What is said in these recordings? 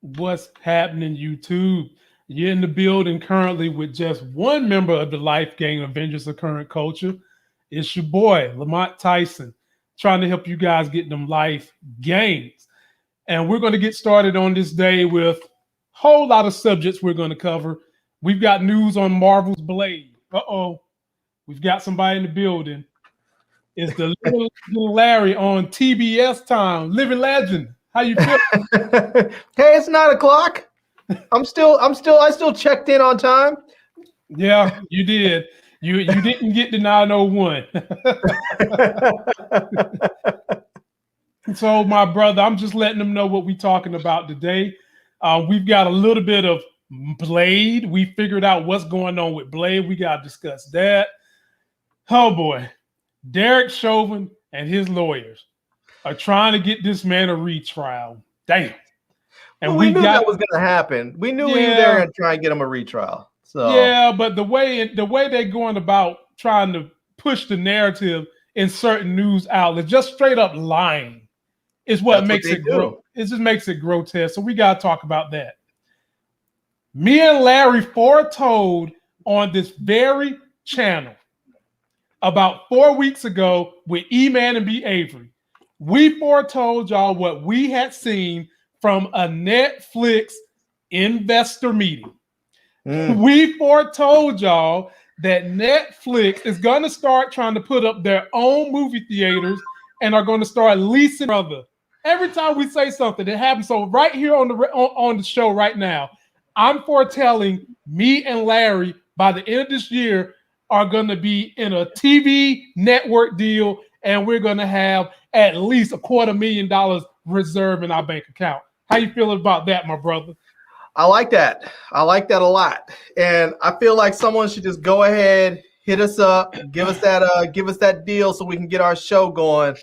What's happening, YouTube? You're in the building currently with just one member of the Life Gang Avengers of Current Culture. It's your boy, Lamont Tyson, trying to help you guys get them life gains. And we're going to get started on this day with a whole lot of subjects we're going to cover. We've got news on Marvel's Blade. Uh-oh. We've got somebody in the building. It's the little Larry on TBS time. Living legend. How you feel? Hey, it's 9:00. I still checked in on time. Yeah, you did. You didn't get to 9:01. So, my brother, I'm just letting them know what we're talking about today. We've got a little bit of Blade. We figured out what's going on with Blade. We got to discuss that. Oh, boy. Derek Chauvin and his lawyers are trying to get this man a retrial. Damn. And we knew that was going to happen. We knew we were there and try and get him a retrial. So yeah, but the way they're going about trying to push the narrative in certain news outlets, just straight up lying, is what makes it grow. It just makes it grotesque. So we got to talk about that. Me and Larry foretold on this very channel about 4 weeks ago with E-Man and B. Avery. We foretold y'all what we had seen from a Netflix investor meeting. We foretold y'all that Netflix is going to start trying to put up their own movie theaters and are going to start leasing other. Every time we say something, it happens. So right here on the show right now, I'm foretelling me and Larry by the end of this year are going to be in a TV network deal, and we're going to have at least $250,000 reserved in our bank account. How you feeling about that, my brother? I like that. I like that a lot. And I feel like someone should just go ahead, hit us up, give us that deal so we can get our show going,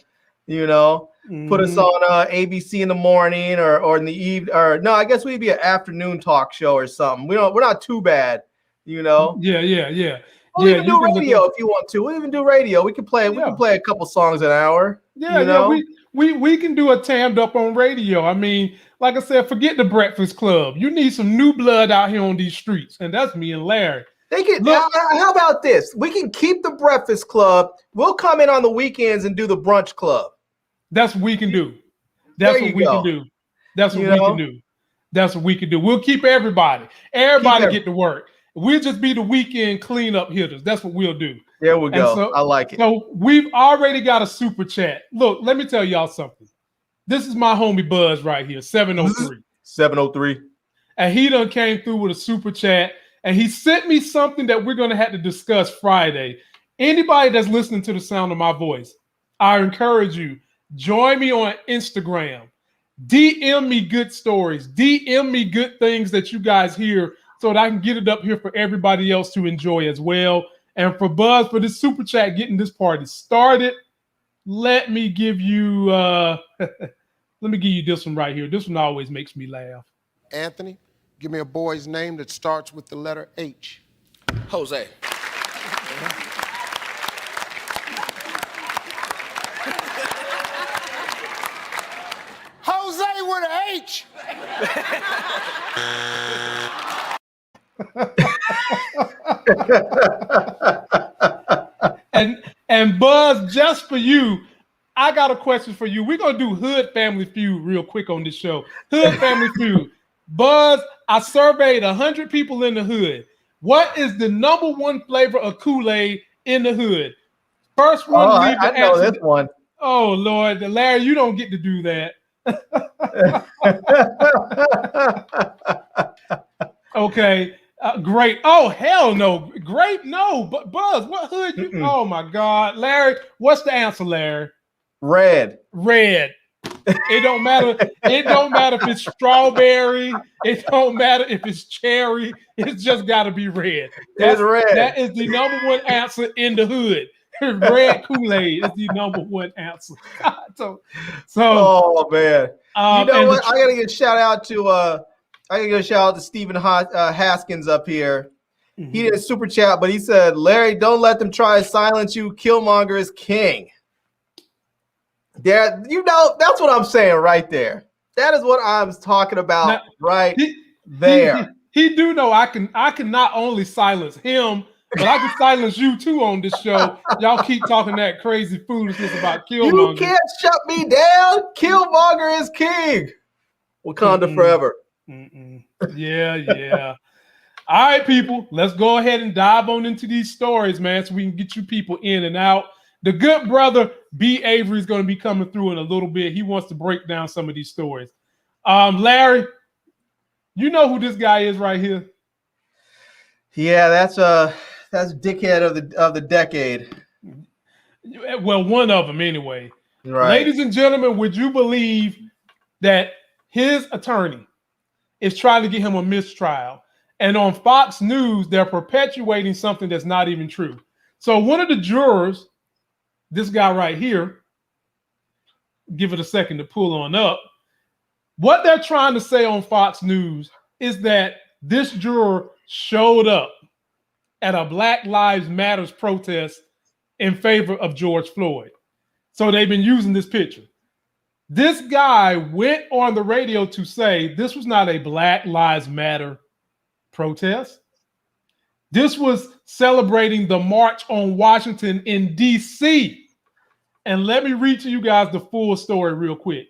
Put us on ABC in the morning or in the evening, or no, I guess we'd be an afternoon talk show or something. We're not too bad, Yeah. We'll even do radio if you want to. We'll even do radio. We can play a couple songs an hour. We can do a tammed up on radio. I mean, like I said, forget the Breakfast Club. You need some new blood out here on these streets, and that's me and Larry. How about this? We can keep the Breakfast Club. We'll come in on the weekends and do the Brunch Club. That's what we can do. That's what we can do. That's what we can do. That's what we can do. We'll keep everybody. Everybody get to work. We'll just be the weekend cleanup hitters. That's what we'll do. There we go. So, I like it. So we've already got a super chat. Look, let me tell y'all something. This is my homie Buzz right here, 703. 703. And he done came through with a super chat, and he sent me something that we're going to have to discuss Friday. Anybody that's listening to the sound of my voice, I encourage you, join me on Instagram. DM me good stories. DM me good things that you guys hear so that I can get it up here for everybody else to enjoy as well. And for Buzz, for this super chat, getting this party started, let me give you this one right here. This one always makes me laugh. Anthony, give me a boy's name that starts with the letter H. Jose. Jose with an H. and Buzz, just for you, I got a question for you. We're gonna do Hood Family Feud real quick on this show. Hood Family Feud. Buzz, I surveyed 100 people in the hood. What is the number one flavor of Kool-Aid in the hood? First one. I know this one. Oh Lord, Larry, you don't get to do that. Okay. Great. Oh, hell no. Great. No. But Buzz, what hood you? Oh my God. Larry, what's the answer, Larry? Red. It don't matter. It don't matter if it's strawberry. It don't matter if it's cherry. It's just got to be red. It's red. That is the number one answer in the hood. Red Kool-Aid is the number one answer. Oh man. You know what? I gotta give a shout out to Stephen Haskins up here. Mm-hmm. He did a super chat, but he said, Larry, don't let them try to silence you. Killmonger is king. There, that's what I'm saying right there. That is what I'm talking about Now, right there. He do know I can not only silence him, but I can silence you too on this show. Y'all keep talking that crazy foolishness about Killmonger. You can't shut me down. Killmonger is king. Wakanda forever. Yeah. All right, people, let's go ahead and dive on into these stories, man, so we can get you people in and out. The good brother, B. Avery, is going to be coming through in a little bit. He wants to break down some of these stories. Larry, you know who this guy is right here? Yeah, that's dickhead of the decade. Well, one of them anyway. Right. Ladies and gentlemen, would you believe that his attorney is trying to get him a mistrial? And on Fox News, they're perpetuating something that's not even true. So one of the jurors, this guy right here, give it a second to pull on up. What they're trying to say on Fox News is that this juror showed up at a Black Lives Matter protest in favor of George Floyd. So they've been using this picture. This guy went on the radio to say this was not a Black Lives Matter protest. This was celebrating the March on Washington in D.C. And let me read to you guys the full story real quick.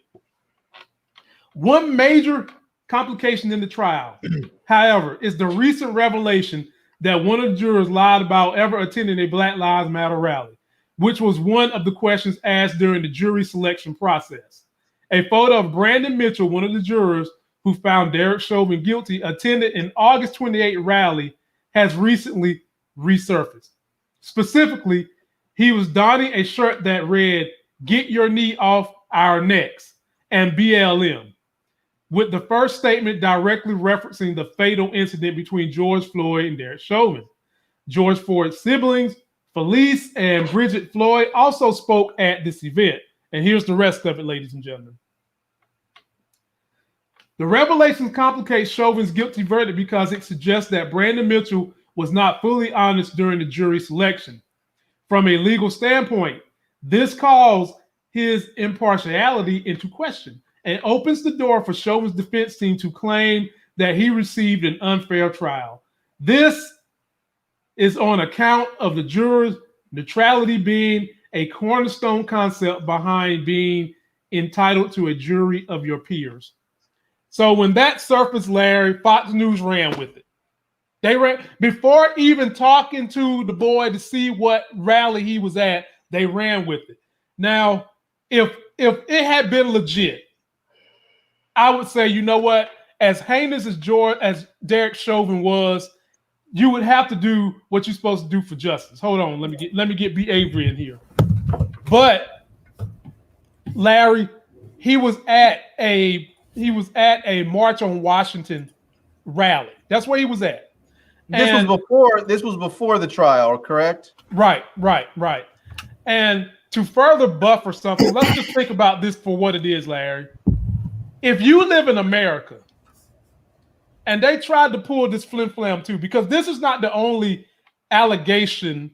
One major complication in the trial, however, is the recent revelation that one of the jurors lied about ever attending a Black Lives Matter rally, which was one of the questions asked during the jury selection process. A photo of Brandon Mitchell, one of the jurors who found Derek Chauvin guilty, attended an August 28 rally, has recently resurfaced. Specifically, he was donning a shirt that read, "Get your knee off our necks," and BLM, with the first statement directly referencing the fatal incident between George Floyd and Derek Chauvin. George Floyd's siblings, Felice and Bridget Floyd, also spoke at this event. And here's the rest of it, ladies and gentlemen. The revelations complicate Chauvin's guilty verdict because it suggests that Brandon Mitchell was not fully honest during the jury selection. From a legal standpoint, this calls his impartiality into question and opens the door for Chauvin's defense team to claim that he received an unfair trial. This is on account of the jurors' neutrality being a cornerstone concept behind being entitled to a jury of your peers. So when that surfaced, Larry, Fox News ran with it. They ran before even talking to the boy to see what rally he was at. They ran with it. Now, if it had been legit, I would say, you know what? As heinous as Derek Chauvin was, you would have to do what you're supposed to do for justice. Hold on, let me get B. Avery in here. But Larry, he was at a March on Washington rally. That's where he was at. This was before the trial, correct? Right. And to further buffer something, let's just think about this for what it is, Larry. If you live in America, and they tried to pull this flim-flam too, because this is not the only allegation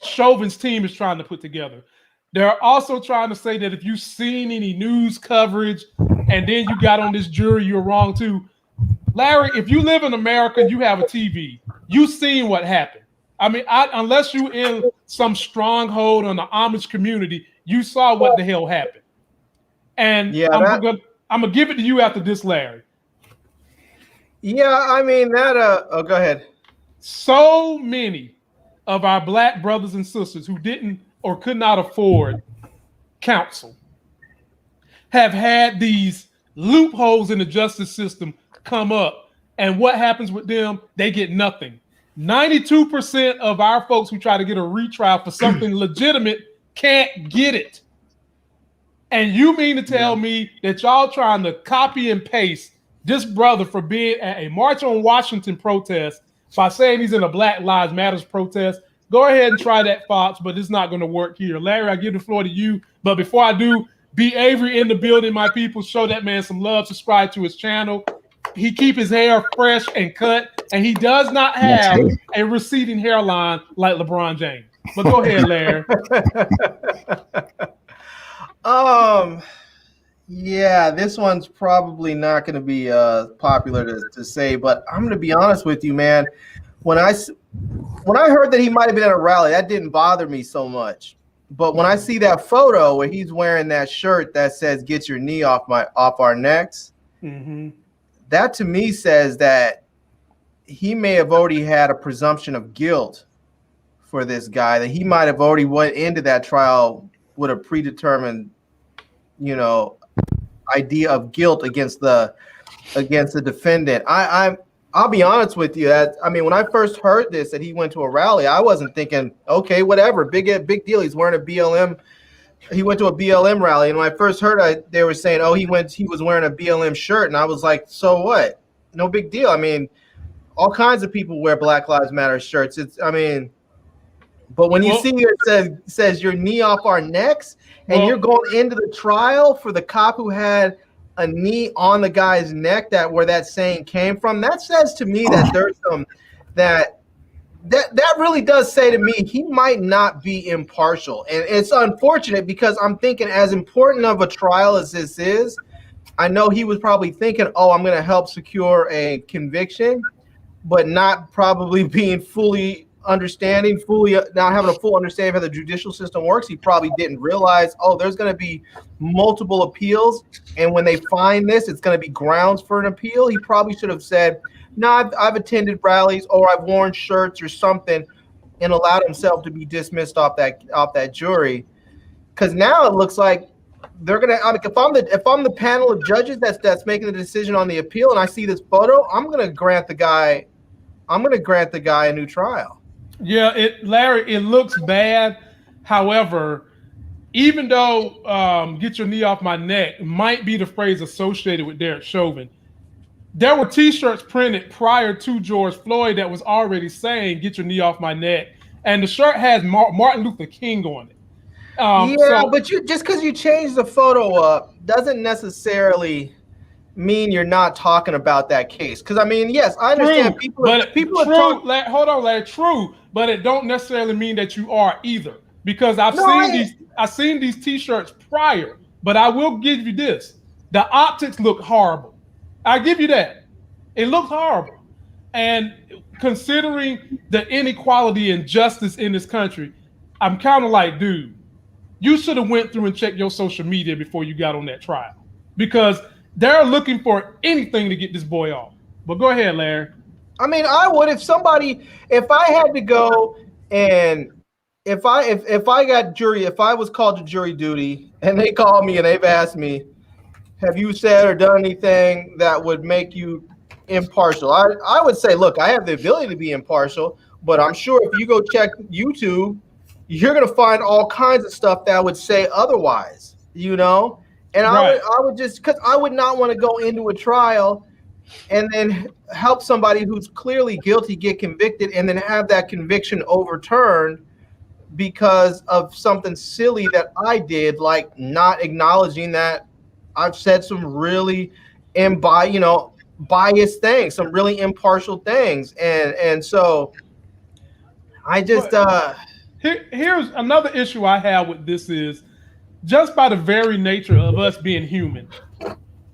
Chauvin's team is trying to put together. They're also trying to say that if you've seen any news coverage and then you got on this jury, you're wrong too. Larry, if you live in America, you have a TV. You've seen what happened. I mean, unless you're in some stronghold on the Amish community, you saw what the hell happened. And yeah, I'm gonna give it to you after this, Larry. Yeah, I mean that. Go ahead. So many of our Black brothers and sisters who didn't or could not afford counsel have had these loopholes in the justice system come up, and what happens with them? They get nothing. 92% of our folks who try to get a retrial for something legitimate can't get it. And you mean to tell me that y'all trying to copy and paste this brother for being at a March on Washington protest by saying he's in a Black Lives Matter protest? Go ahead and try that, Fox, but it's not going to work here. Larry, I give the floor to you. But before I do, B. Avery in the building, my people. Show that man some love. Subscribe to his channel. He keep his hair fresh and cut, and he does not have a receding hairline like LeBron James. But go ahead, Larry. Yeah, this one's probably not going to be popular to say, but I'm going to be honest with you, man. When I heard that he might have been at a rally, that didn't bother me so much. But when I see that photo where he's wearing that shirt that says "Get your knee off our necks," that to me says that he may have already had a presumption of guilt for this guy. That he might have already went into that trial with a predetermined, idea of guilt against the defendant. I'll be honest with you. When I first heard this that he went to a rally, I wasn't thinking, okay, whatever, big deal. He's wearing a BLM. He went to a BLM rally, and when I first heard they were saying, oh, he was wearing a BLM shirt, and I was like, so what? No big deal. All kinds of people wear Black Lives Matter shirts. But when you see it says your knee off our necks, and you're going into the trial for the cop who had a knee on the guy's neck, where that saying came from, that says to me that there's some that really does say to me he might not be impartial. And it's unfortunate because I'm thinking, as important of a trial as this is, I know he was probably thinking, oh, I'm going to help secure a conviction, but not probably being not having a full understanding of how the judicial system works. He probably didn't realize, oh, there's going to be multiple appeals, and when they find this, it's going to be grounds for an appeal. He probably should have said, no, I've attended rallies, or I've worn shirts or something, and allowed himself to be dismissed off that jury. Because now it looks like they're gonna. If I'm the panel of judges that's making the decision on the appeal, and I see this photo, I'm gonna grant the guy a new trial. Yeah, Larry, it looks bad. However, even though "get your knee off my neck" might be the phrase associated with Derek Chauvin, there were T-shirts printed prior to George Floyd that was already saying "get your knee off my neck," and the shirt has Martin Luther King on it. But just because you change the photo up doesn't necessarily mean you're not talking about that case. Because yes, I understand people are talking. Hold on, Larry. True, but it don't necessarily mean that you are either. Because I've seen these T-shirts prior. But I will give you this: the optics look horrible. I give you that. It looks horrible, and considering the inequality and justice in this country, I'm kind of like, dude, you should have went through and checked your social media before you got on that trial, because they're looking for anything to get this boy off. But go ahead, Larry. I would if I had to go and if I was called to jury duty and they called me and they've asked me, have you said or done anything that would make you impartial? I would say, look, I have the ability to be impartial, but I'm sure if you go check YouTube, you're going to find all kinds of stuff that would say otherwise, And right. I would just, because I would not want to go into a trial and then help somebody who's clearly guilty get convicted and then have that conviction overturned because of something silly that I did, like not acknowledging that I've said some really biased things, some really impartial things. And so I just here's another issue I have with this is, just by the very nature of us being human,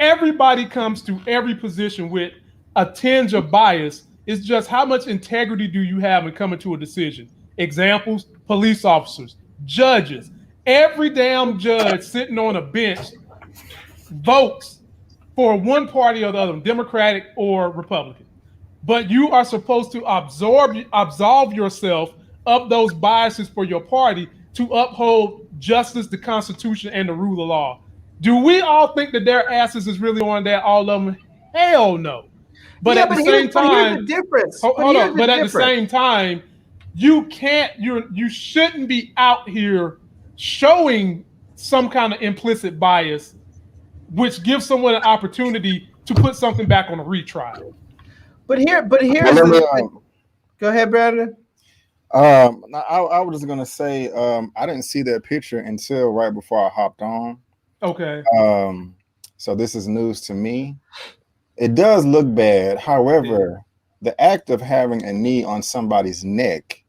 everybody comes to every position with a tinge of bias. It's just how much integrity do you have in coming to a decision? Examples: police officers, judges. Every damn judge sitting on a bench votes for one party or the other, Democratic or Republican. But you are supposed to absolve yourself of those biases for your party to uphold justice, the Constitution, and the rule of law. Do we all think that their asses is really on that? All of them? Hell no. But at the same time, here's the difference. But at the same time, you shouldn't be out here showing some kind of implicit bias, which gives someone an opportunity to put something back on a retrial. But here's the go ahead, Brandon. I was just gonna say, I didn't see that picture until right before I hopped on. Okay. So this is news to me. It does look bad. However, the act of having a knee on somebody's neck,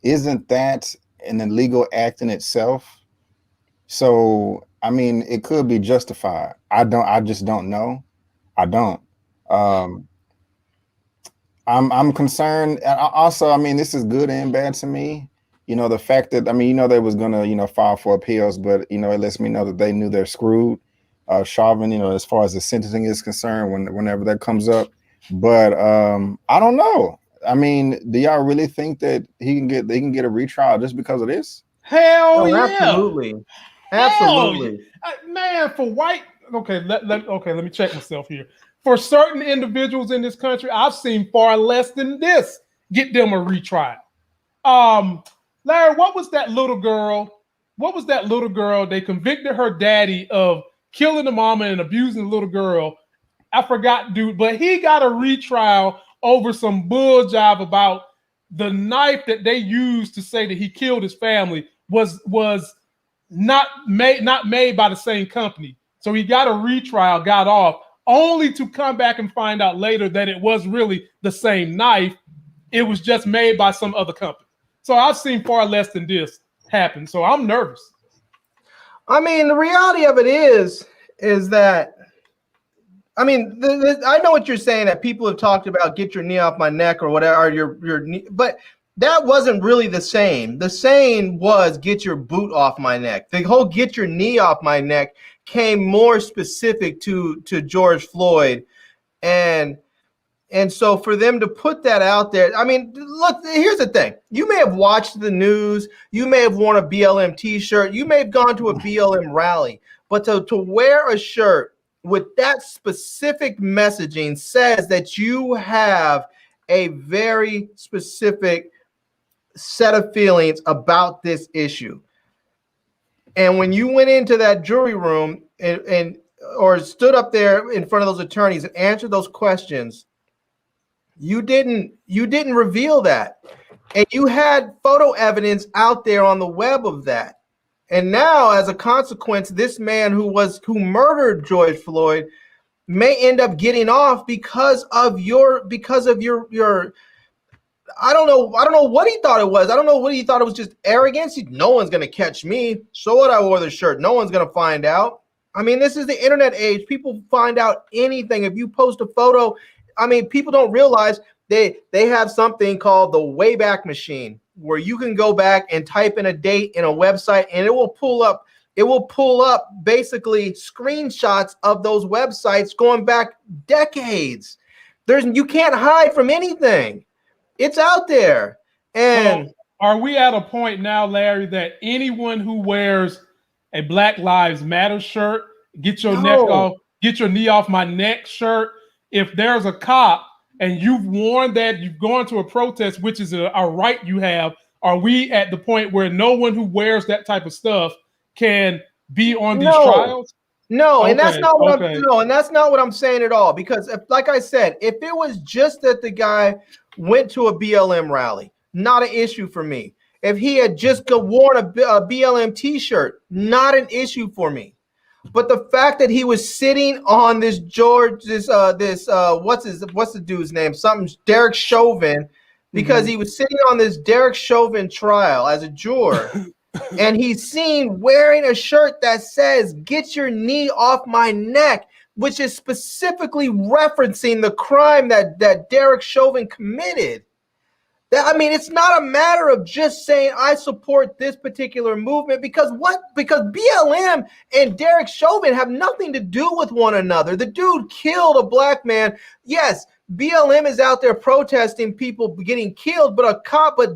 isn't that an illegal act in itself? So I mean, it could be justified. I just don't know. I don't. I'm concerned. Also, I mean, this is good and bad to me. The fact that, I mean, they was gonna, file for appeals, but it lets me know that they knew they're screwed. Chauvin, as far as the sentencing is concerned, whenever that comes up. But I don't know. I mean, do y'all really think that they can get a retrial just because of this? Hell yeah. Absolutely. Absolutely. Man, for white, okay, let me check myself here. For certain individuals in this country, I've seen far less than this get them a retrial. Larry, what was that little girl? They convicted her daddy of killing the mama and abusing the little girl. I forgot, dude, but he got a retrial over some bull job about the knife that they used to say that he killed his family was not made by the same company. So he got a retrial, got off, only to come back and find out later that it was really the same knife. It was just made by some other company. So I've seen far less than this happen. So I'm nervous. I mean, the reality of it is that, I mean, I know what you're saying, that people have talked about get your knee off my neck or whatever, or your knee, but that wasn't really the same. The saying was get your boot off my neck. The whole get your knee off my neck came more specific to George Floyd. And so for them to put that out there, I mean, look, here's the thing. You may have watched the news. You may have worn a BLM t-shirt. You may have gone to a BLM rally. But to wear a shirt with that specific messaging says that you have a very specific set of feelings about this issue. And when you went into that jury room or stood up there in front of those attorneys and answered those questions, you didn't reveal that. And you had photo evidence out there on the web of that. And now, as a consequence, this man who murdered George Floyd may end up getting off because of your I don't know what he thought it was. I don't know what he thought it was, just arrogance. No one's going to catch me. So what, I wore the shirt. No one's going to find out. I mean, this is the internet age. People find out anything. If you post a photo, I mean, people don't realize they have something called the Wayback Machine, where you can go back and type in a date in a website and it will pull up basically screenshots of those websites going back decades. You can't hide from anything. It's out there. And so are we at a point now, Larry, that anyone who wears a Black Lives Matter shirt, get your knee off my neck shirt, if there's a cop and you've worn that, you've gone to a protest, which is a right you have, are we at the point where no one who wears that type of stuff can be on these trials? No, okay, and that's not what and that's not what I'm saying at all. Because like I said, if it was just that the guy went to a BLM rally, not an issue for me. If he had just worn a BLM t-shirt, not an issue for me. But the fact that he was sitting on what's the dude's name? Derek Chauvin, because he was sitting on this Derek Chauvin trial as a juror. And he's seen wearing a shirt that says, get your knee off my neck, which is specifically referencing the crime that Derek Chauvin committed. I mean, it's not a matter of just saying I support this particular movement, because BLM and Derek Chauvin have nothing to do with one another. The dude killed a black man. Yes, BLM is out there protesting people getting killed, but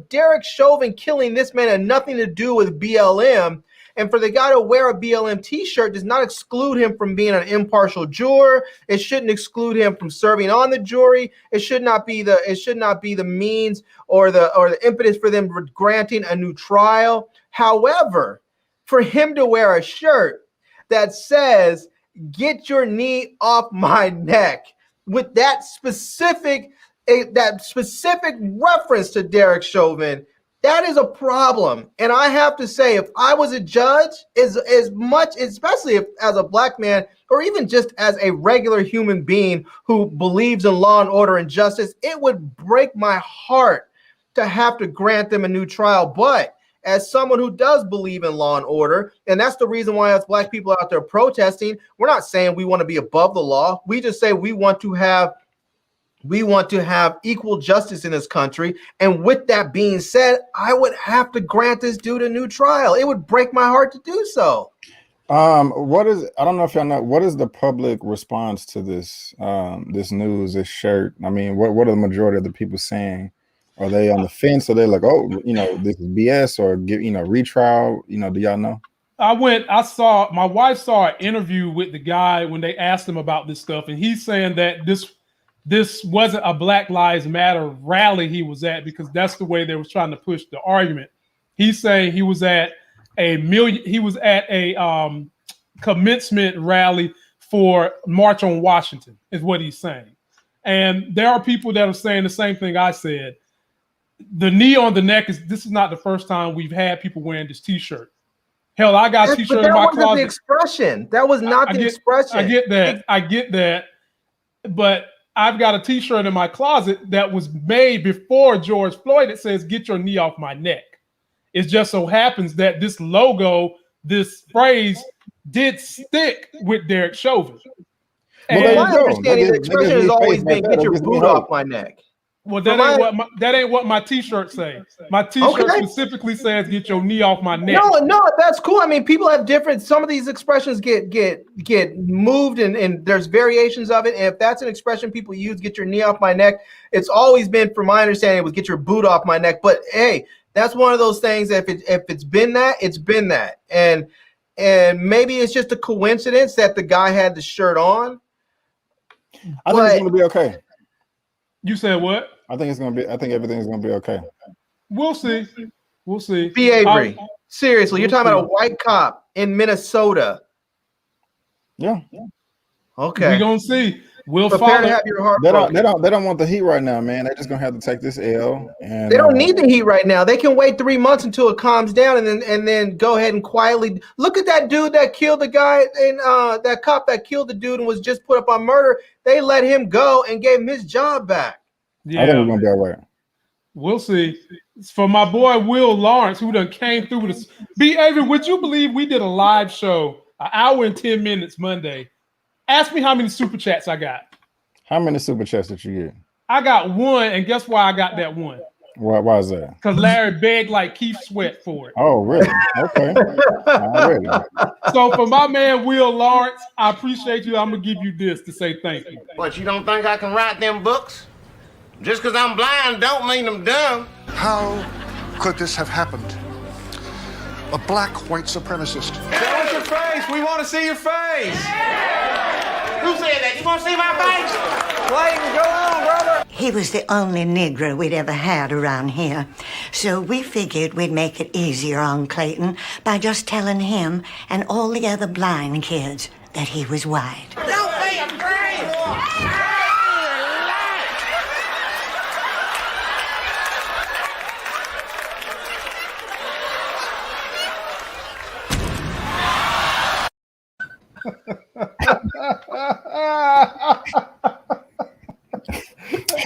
Derek Chauvin killing this man had nothing to do with BLM. And for the guy to wear a BLM t-shirt does not exclude him from being an impartial juror. It shouldn't exclude him from serving on the jury. It should not be the means or the impetus for them granting a new trial. However, for him to wear a shirt that says, get your knee off my neck, with that specific reference to Derek Chauvin, that is a problem. And I have to say, if I was a judge, especially as a black man, or even just as a regular human being who believes in law and order and justice, it would break my heart to have to grant them a new trial. But as someone who does believe in law and order, and that's the reason why us black people out there protesting, we're not saying we want to be above the law. We just say we want to have equal justice in this country. And with that being said, I would have to grant this dude a new trial. It would break my heart to do so. I don't know if y'all know, what is the public response to this this news, this shirt? I mean, what are the majority of the people saying? Are they on the fence? Are they like, oh, this is BS, or retrial? Do y'all know? My wife saw an interview with the guy when they asked him about this stuff, and he's saying that this wasn't a Black Lives Matter rally he was at, because that's the way they was trying to push the argument. He's saying he was at a commencement rally for March on Washington, is what he's saying. And there are people that are saying the same thing I said. The knee on the neck this is not the first time we've had people wearing this t-shirt. Hell, I got a t-shirt in my closet. The expression. That was not the expression. I get that. But I've got a t-shirt in my closet that was made before George Floyd. It says, "Get your knee off my neck." It just so happens that this logo, this phrase, did stick with Derek Chauvin. Well, my understanding, the expression has always been, "Get your boot off my neck." Well, that ain't what my t-shirt say. My t-shirt specifically says, "Get your knee off my neck." No, that's cool. I mean, people have different. Some of these expressions get moved, and there's variations of it. And if that's an expression people use, "Get your knee off my neck," it's always been, from my understanding, it was "Get your boot off my neck." But hey, that's one of those things. If it's been that, it's been that, and maybe it's just a coincidence that the guy had the shirt on. I think it's gonna be okay. You said what? I think everything's gonna be okay. We'll see. B. Avery, seriously, you're talking about a white cop in Minnesota. Yeah. Okay. We're gonna see. We'll prepare to follow. have your heart They broken. don't want the heat right now, man. They're just gonna have to take this L. And they don't need the heat right now. They can wait 3 months until it calms down, and then go ahead and quietly look at that dude that killed the guy, and that cop that killed the dude and was just put up on murder. They let him go and gave him his job back. Yeah, I think we're gonna be all right. We'll see. For my boy Will Lawrence, who done came through with us. B. Avery, would you believe we did a live show, an hour and 10 minutes Monday? Ask me how many super chats I got. How many super chats did you get? I got one, and guess why I got that one? Why is that? Because Larry begged like Keith Sweat for it. Oh, really? Okay. Already. So for my man Will Lawrence, I appreciate you. I'm gonna give you this to say thank you. What, you don't think I can write them books? Just because I'm blind don't mean I'm dumb. How could this have happened? A black white supremacist. Show us your face. We want to see your face. Who said that? You want to see my face? Clayton, go on, brother. He was the only Negro we'd ever had around here. So we figured we'd make it easier on Clayton by just telling him and all the other blind kids that he was white. Don't be afraid.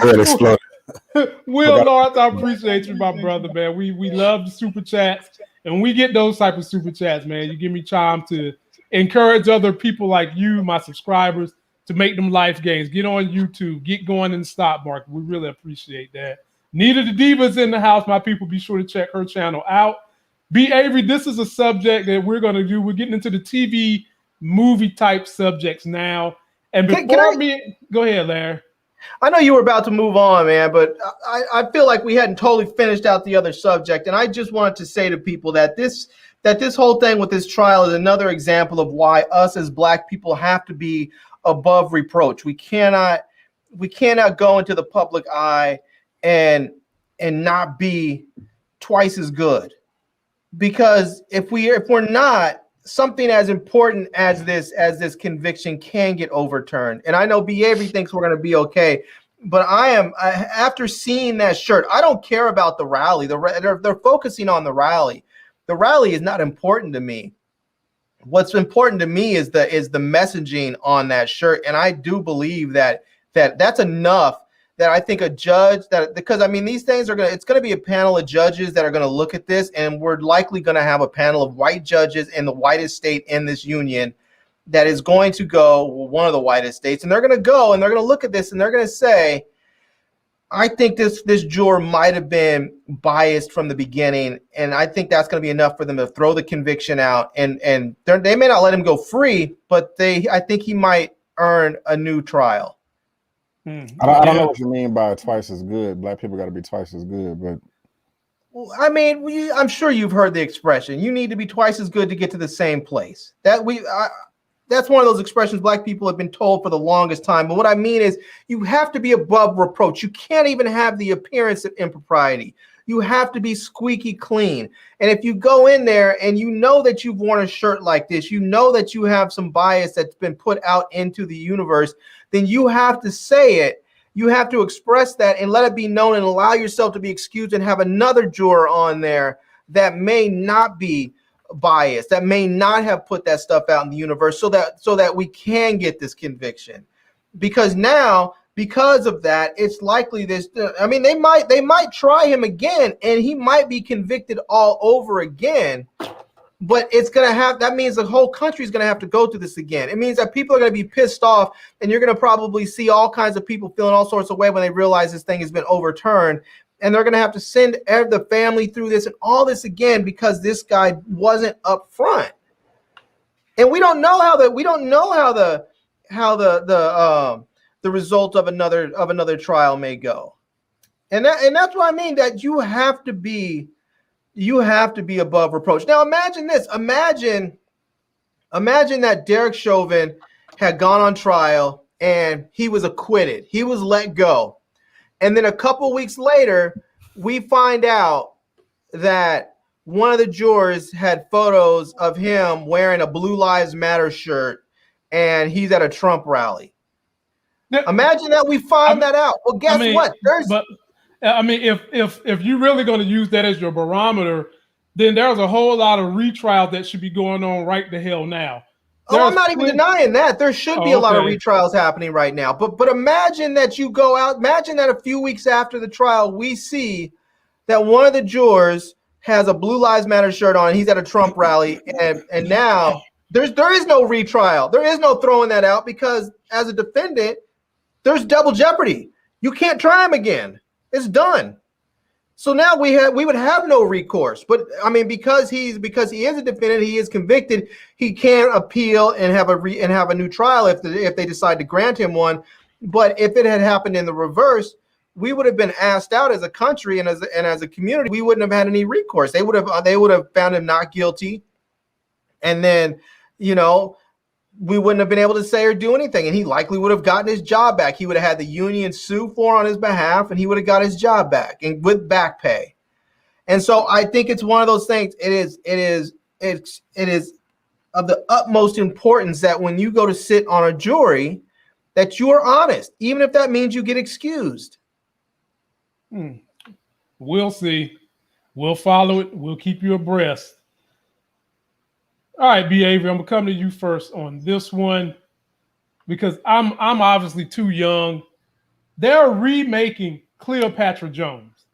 It exploded. Will Lawrence, I appreciate you, my brother, man. We love the super chats, and we get those type of super chats, man. You give me time to encourage other people like you, my subscribers, to make them life gains. Get on YouTube, get going in the stock market. We really appreciate that. Nita the Diva's in the house, my people. Be sure to check her channel out. B. Avery, this is a subject that we're going to do. We're getting into the TV movie type subjects now. And before go ahead, Larry. I know you were about to move on, man, but I feel like we hadn't totally finished out the other subject. And I just wanted to say to people that this whole thing with this trial is another example of why us as black people have to be above reproach. We cannot go into the public eye and not be twice as good. Because if we're not, something as important as this conviction can get overturned. And I know B. Avery thinks we're going to be okay, but after seeing that shirt, I don't care about the rally. They're focusing on the rally. The rally is not important to me. What's important to me is the messaging on that shirt, and I do believe that that's enough that I think a judge that, because I mean, these things it's going to be a panel of judges that are going to look at this, and we're likely going to have a panel of white judges in the whitest state in this union that is going to go, one of the whitest states, and they're going to go and they're going to look at this and they're going to say, I think this juror might have been biased from the beginning, and I think that's going to be enough for them to throw the conviction out. And they may not let him go free, but I think he might earn a new trial. I don't know what you mean by twice as good. Black people got to be twice as good, but I mean, I'm sure you've heard the expression. You need to be twice as good to get to the same place. That's one of those expressions Black people have been told for the longest time. But what I mean is you have to be above reproach. You can't even have the appearance of impropriety. You have to be squeaky clean. And if you go in there and you know that you've worn a shirt like this, you know that you have some bias that's been put out into the universe, then you have to say it. You have to express that and let it be known and allow yourself to be excused and have another juror on there that may not be bias, that may not have put that stuff out in the universe, so that we can get this conviction. Because now, because of that, it's likely this. I mean, they might try him again, and he might be convicted all over again. But that means the whole country is gonna have to go through this again. It means that people are gonna be pissed off, and you're gonna probably see all kinds of people feeling all sorts of way when they realize this thing has been overturned. And they're going to have to send the family through this and all this again because this guy wasn't up front. And we don't know how the result of another trial may go. And that's what I mean, that you have to be above reproach. Now imagine this. Imagine that Derek Chauvin had gone on trial and he was acquitted. He was let go. And then a couple weeks later, we find out that one of the jurors had photos of him wearing a Blue Lives Matter shirt, and he's at a Trump rally. Now, imagine that we find that out. Well, guess what? If you're really going to use that as your barometer, then there's a whole lot of retrials that should be going on right the hell now. I'm not even denying that. There should be a lot of retrials happening right now. But imagine that you go out. Imagine that a few weeks after the trial, we see that one of the jurors has a Blue Lives Matter shirt on. And he's at a Trump rally, and now there is no retrial. There is no throwing that out because as a defendant, there's double jeopardy. You can't try him again. It's done. So now we would have no recourse. But I mean, because he is a defendant, he is convicted. He can appeal and have a new trial if they decide to grant him one. But if it had happened in the reverse, we would have been asked out as a country and as a community. We wouldn't have had any recourse. They would have found him not guilty, and then we wouldn't have been able to say or do anything, and he likely would have gotten his job back. He would have had the union sue on his behalf, and he would have got his job back and with back pay. And so I think it's one of those things. It is of the utmost importance that when you go to sit on a jury, that you are honest, even if that means you get excused. We'll see. We'll follow it. We'll keep you abreast. All right, B. Avery, I'm gonna come to you first on this one because I'm obviously too young. They're remaking Cleopatra Jones.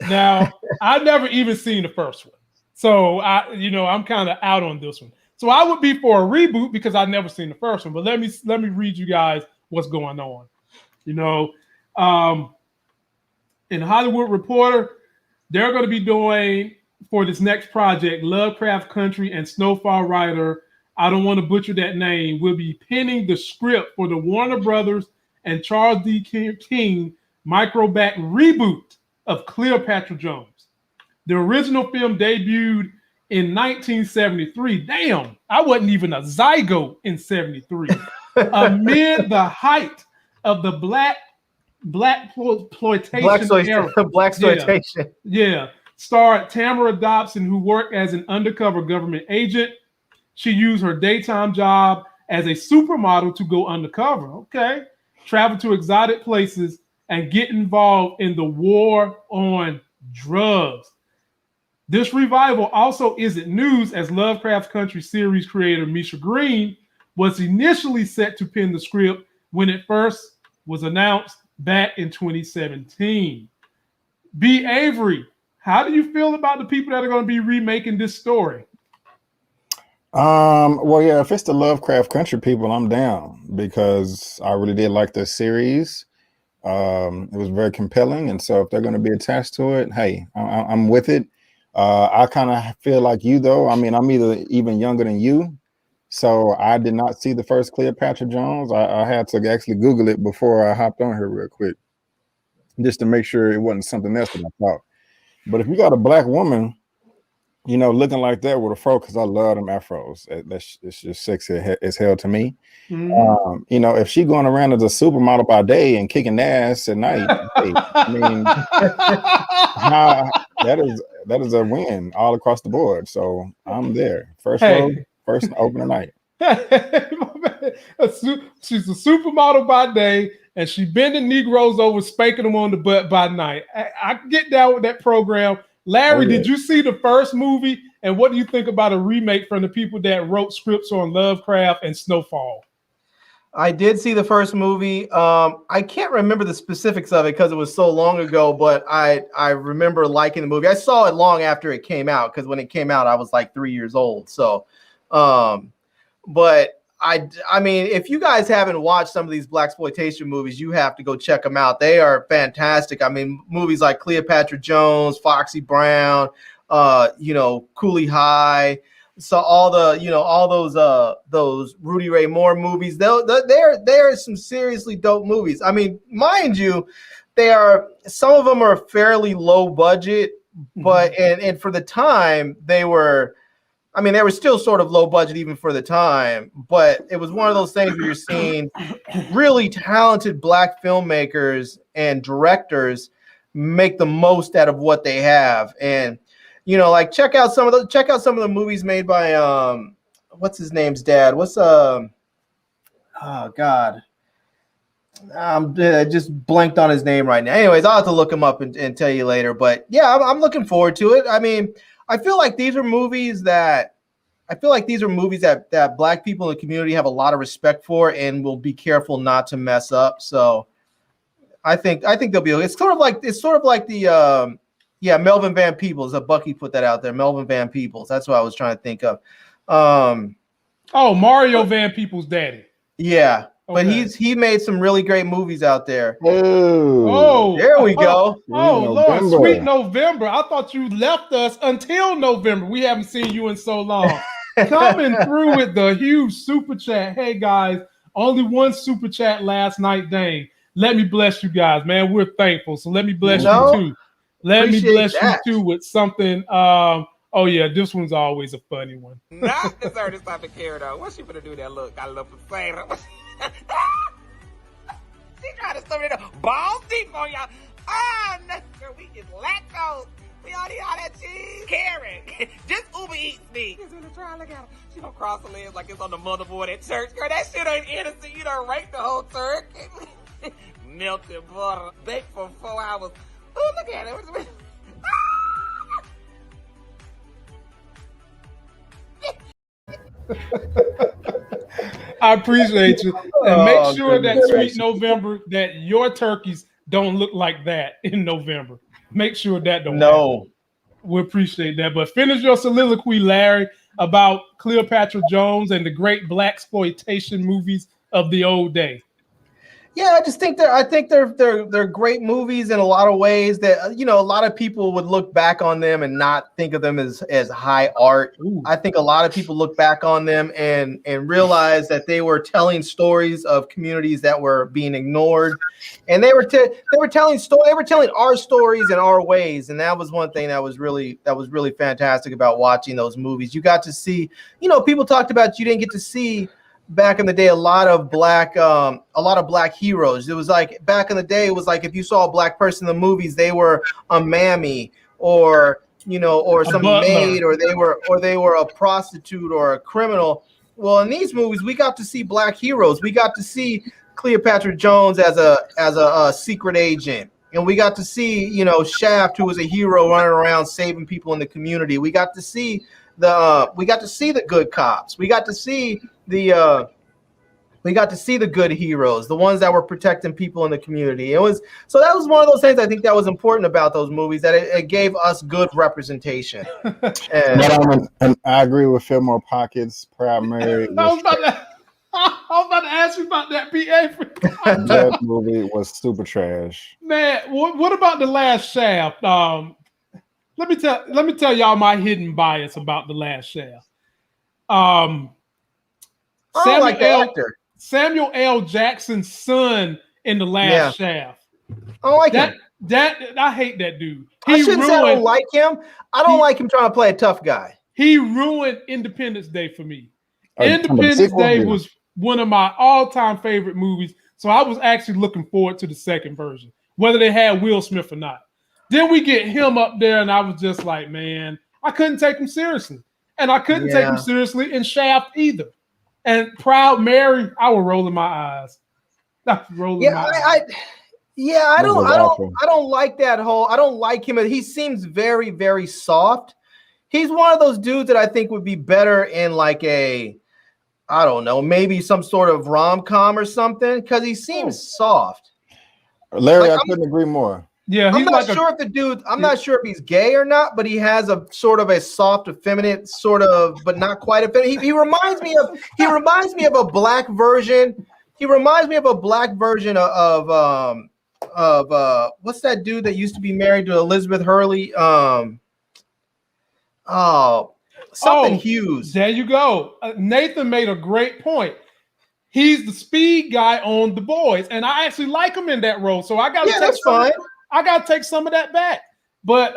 Now, I've never even seen the first one, so I'm kind of out on this one. So I would be for a reboot because I've never seen the first one. But let me read you guys what's going on. In Hollywood Reporter, they're going to be doing, for this next project, Lovecraft Country and Snowfall writer, I don't want to butcher that name, will be penning the script for the Warner Brothers and Charles D. King micro-back reboot of Cleopatra Jones. The original film debuted in 1973. Damn, I wasn't even a zygote in 73. Amid the height of the black exploitation era. Black exploitation. Yeah. Starred Tamara Dobson, who worked as an undercover government agent. She used her daytime job as a supermodel to go undercover. Okay. Travel to exotic places and get involved in the war on drugs. This revival also isn't news, as Lovecraft Country series creator Misha Green was initially set to pen the script when it first was announced, back in 2017. B. Avery, how do you feel about the people that are going to be remaking this story? Well, yeah, if it's the Lovecraft Country people, I'm down because I really did like the series. It was very compelling, and so if they're going to be attached to it, hey, I'm with it. I kind of feel like you, though. I mean, I'm even younger than you, so I did not see the first Cleopatra Jones. I had to actually Google it before I hopped on here real quick, just to make sure it wasn't something else that I thought. But if you got a black woman, you know, looking like that with a fro, because I love them afros. It's just sexy as hell to me. Mm-hmm. You know, if she going around as a supermodel by day and kicking ass at night, hey, I mean, that is a win all across the board. So I'm there. First row, first opening night. She's a supermodel by day, and she bending Negroes over, spanking them on the butt by night. I get down with that program. Larry, did you see the first movie? And what do you think about a remake from the people that wrote scripts on Lovecraft and Snowfall? I did see the first movie. I can't remember the specifics of it because it was so long ago, but I remember liking the movie. I saw it long after it came out because when it came out, I was like 3 years old. So, but I mean, if you guys haven't watched some of these blaxploitation movies, you have to go check them out. They are fantastic. I mean, movies like Cleopatra Jones, Foxy Brown, you know, Cooley High. So all those Rudy Ray Moore movies, they're some seriously dope movies. I mean, mind you, some of them are fairly low budget, but and for the time they were still sort of low budget even for the time, but it was one of those things where you're seeing really talented black filmmakers and directors make the most out of what they have. And, you know, like check out some of the movies made by, what's his name's dad? Oh God. I just blanked on his name right now. Anyways, I'll have to look him up and tell you later, but yeah, I'm looking forward to it. I mean, I feel like these are movies that black people in the community have a lot of respect for and will be careful not to mess up. So I think they'll be okay. It's sort of like the Melvin Van Peebles. Bucky put that out there. Melvin Van Peebles. That's what I was trying to think of. Mario Van Peebles' daddy. Yeah. Okay. But he made some really great movies out there. Oh, there we go. Lord, sweet November. I thought you left us until November. We haven't seen you in so long. Coming through with the huge super chat. Hey guys, only one super chat last night, Dane. Let me bless you guys, man. We're thankful. So let me bless you too. Let me bless you too with something. Oh yeah, this one's always a funny one. Not deserve this type of care though. What's she gonna do that look? I love potato. She trying to stuff it up. Balls deep on y'all. Girl, we is lactose. We all need all that cheese. Karen, just Uber Eats me. She's gonna try, look at her. She gonna cross her legs like it's on the motherboard at church. Girl, that shit ain't innocent. You done raped the whole turkey. Melted butter. Baked for 4 hours. Oh, look at it. I appreciate you. And make sure that sweet November, that your turkeys don't look like that in November. Make sure that don't happen. We appreciate that. But finish your soliloquy, Larry, about Cleopatra Jones and the great blaxploitation movies of the old day. Yeah, I think they're great movies in a lot of ways that, you know, a lot of people would look back on them and not think of them as high art. Ooh. I think a lot of people look back on them and realize that they were telling stories of communities that were being ignored, and they were telling our stories in our ways, and that was one thing that was really fantastic about watching those movies. You got to see, you know, people talked about you didn't get to see back in the day a lot of black heroes. It was like back in the day, it was like if you saw a black person in the movies, they were a mammy or, you know, or some maid, or they were a prostitute or a criminal. Well, in these movies, we got to see black heroes. We got to see Cleopatra Jones as a secret agent, and we got to see, you know, Shaft, who was a hero running around saving people in the community. We got to see the good cops. We got to see the We got to see the good heroes, the ones that were protecting people in the community. That was one of those things I think that was important about those movies, that it gave us good representation. And I agree with Fillmore Pockets. Proud Mary. I was about to ask you about that, PA. That movie was super trash. Man, what about The Last Shaft? Let me tell y'all my hidden bias about The Last Shaft. I don't like the actor. Samuel L. Jackson's son in The Last Shaft. I don't like him. I hate that dude. I shouldn't say I don't like him. I don't like him trying to play a tough guy. He ruined Independence Day for me. Independence Day was one of my all-time favorite movies, so I was actually looking forward to the second version, whether they had Will Smith or not. Then we get him up there, and I was just like, man, I couldn't take him seriously. And I couldn't take him seriously in Shaft either. And Proud Mary, I was rolling my eyes. I don't like that whole. I don't like him. He seems very, very soft. He's one of those dudes that I think would be better in like I don't know, maybe some sort of rom-com or something, because he seems soft. Larry, I couldn't agree more. Yeah, I'm not sure if the dude. I'm not sure if he's gay or not, but he has a sort of a soft, effeminate sort of, but not quite effeminate. He reminds me of. He reminds me of a black version. He reminds me of a black version of what's that dude that used to be married to Elizabeth Hurley? Hughes. There you go. Nathan made a great point. He's the speed guy on The Boys, and I actually like him in that role. So I got to that's fine. I got to take some of that back. But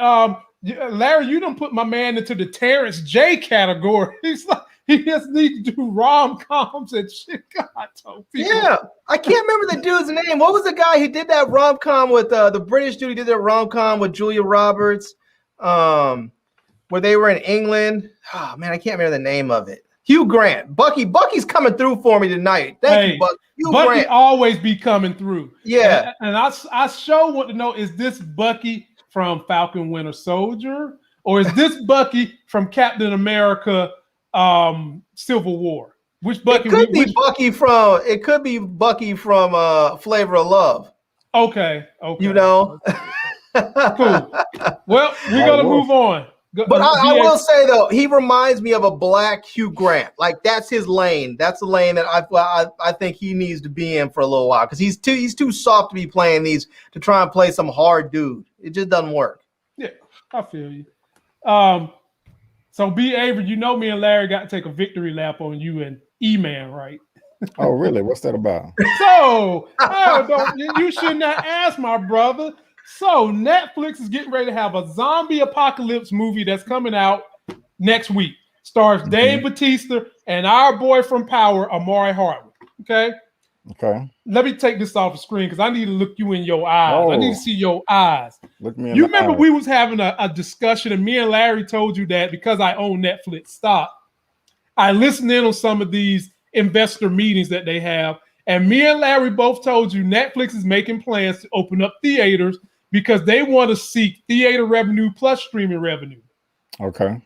Larry, you done put my man into the Terrence J category. He's like, he just needs to do rom-coms and shit. God, yeah, I can't remember the dude's name. What was the guy who did that rom-com with the British dude? He did that rom-com with Julia Roberts, where they were in England. Oh man, I can't remember the name of it. Hugh Grant. Bucky's coming through for me tonight. Thank you, Bucky. Bucky Grant always be coming through. Yeah. And I sure want to know, is this Bucky from Falcon Winter Soldier? Or is this Bucky from Captain America Civil War? Which Bucky? It could be Bucky from Flavor of Love. Okay. You know? Cool. Well, we're going to move on. But I will say though, he reminds me of a black Hugh Grant. Like that's his lane. That's the lane that I think he needs to be in for a little while, because he's too soft to be playing these, to try and play some hard dude. It just doesn't work. Yeah, I feel you. So B. Avery, you know me and Larry got to take a victory lap on you and E-Man, right? Oh, really? What's that about? So you should not ask, my brother. So Netflix is getting ready to have a zombie apocalypse movie that's coming out next week. Stars Dave Bautista and our boy from Power, Amari Hardwick. Okay. Let me take this off the screen because I need to look you in your eyes. Oh. I need to see your eyes. Look me in You the remember eyes. we was having a discussion, and me and Larry told you that because I own Netflix stock, I listened in on some of these investor meetings that they have, and me and Larry both told you Netflix is making plans to open up theaters because they want to seek theater revenue plus streaming revenue. Okay.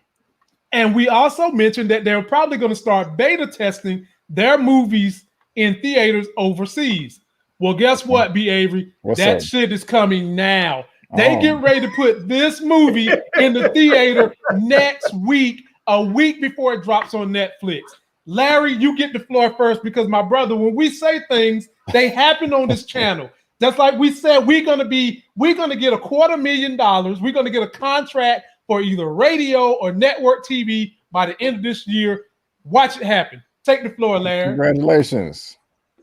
And we also mentioned that they're probably going to start beta testing their movies in theaters overseas. Well, guess what, B. Avery? That shit is coming now. They get ready to put this movie in the theater next week, a week before it drops on Netflix. Larry, you get the floor first, because my brother, when we say things, they happen on this channel. Just like we said, we're gonna get $250,000. We're gonna get a contract for either radio or network TV by the end of this year. Watch it happen. Take the floor, Larry. Congratulations.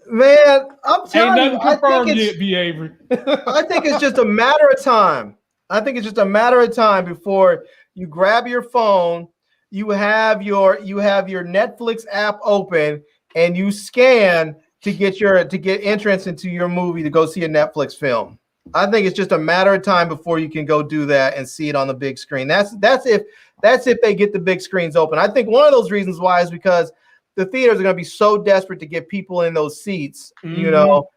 Man, I'm telling you, ain't nothing confirmed yet, B. Avery. I think it's just a matter of time. I think it's just a matter of time before you grab your phone, you have your Netflix app open, and you scan to get entrance into your movie to go see a Netflix film. I think it's just a matter of time before you can go do that and see it on the big screen. That's if they get the big screens open. I think one of those reasons why is because the theaters are going to be so desperate to get people in those seats. You know,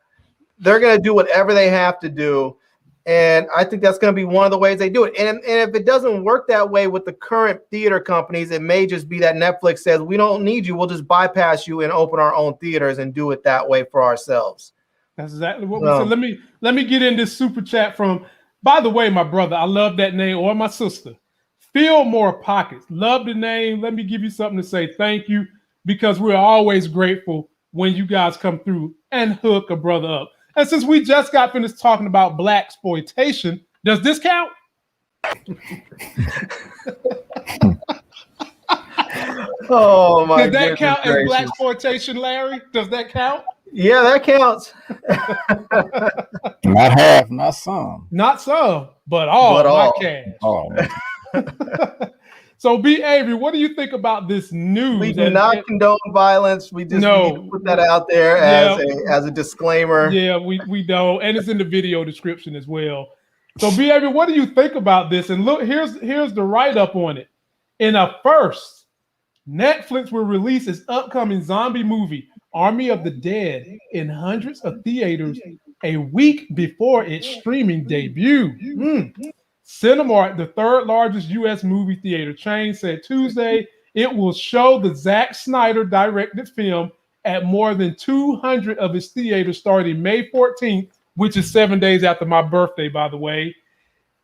they're going to do whatever they have to do. And I think that's going to be one of the ways they do it. And if it doesn't work that way with the current theater companies, it may just be that Netflix says, we don't need you. We'll just bypass you and open our own theaters and do it that way for ourselves. That's exactly what we said. Let me get in this super chat from, by the way, my brother, I love that name, or my sister. Fillmore Pockets. Love the name. Let me give you something to say thank you, because we're always grateful when you guys come through and hook a brother up. And since we just got finished talking about blaxploitation, does this count? Oh my! Does that count as blaxploitation, Larry? Does that count? Yeah, that counts. Not half, not some. Not some, but all. My cash. Oh. So, B. Avery, what do you think about this news? We do not condone violence. We just need to put that out there as a disclaimer. Yeah, we don't, and it's in the video description as well. So, B. Avery, what do you think about this? And look, here's the write-up on it. In a first, Netflix will release its upcoming zombie movie, Army of the Dead, in hundreds of theaters a week before its streaming debut. Cinemark, the third largest U.S. movie theater chain, said Tuesday it will show the Zack Snyder directed film at more than 200 of its theaters starting May 14th, which is 7 days after my birthday, by the way.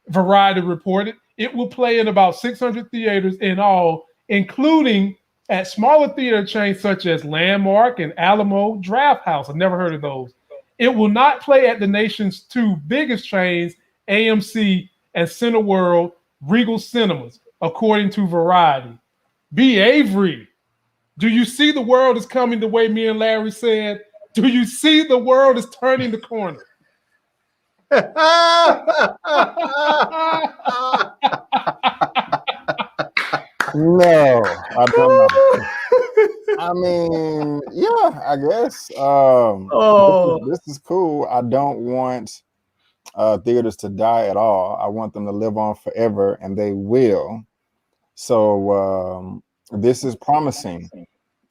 Variety reported it will play in about 600 theaters in all, including at smaller theater chains such as Landmark and Alamo Drafthouse. I've never heard of those. It will not play at the nation's two biggest chains, AMC and Cineworld Regal Cinemas, according to Variety. B. Avery, do you see the world is coming the way me and Larry said? Do you see the world is turning the corner? No, I don't know. I mean, yeah, I guess. This is cool. I don't want theaters to die at all. I want them to live on forever, and they will. So this is promising.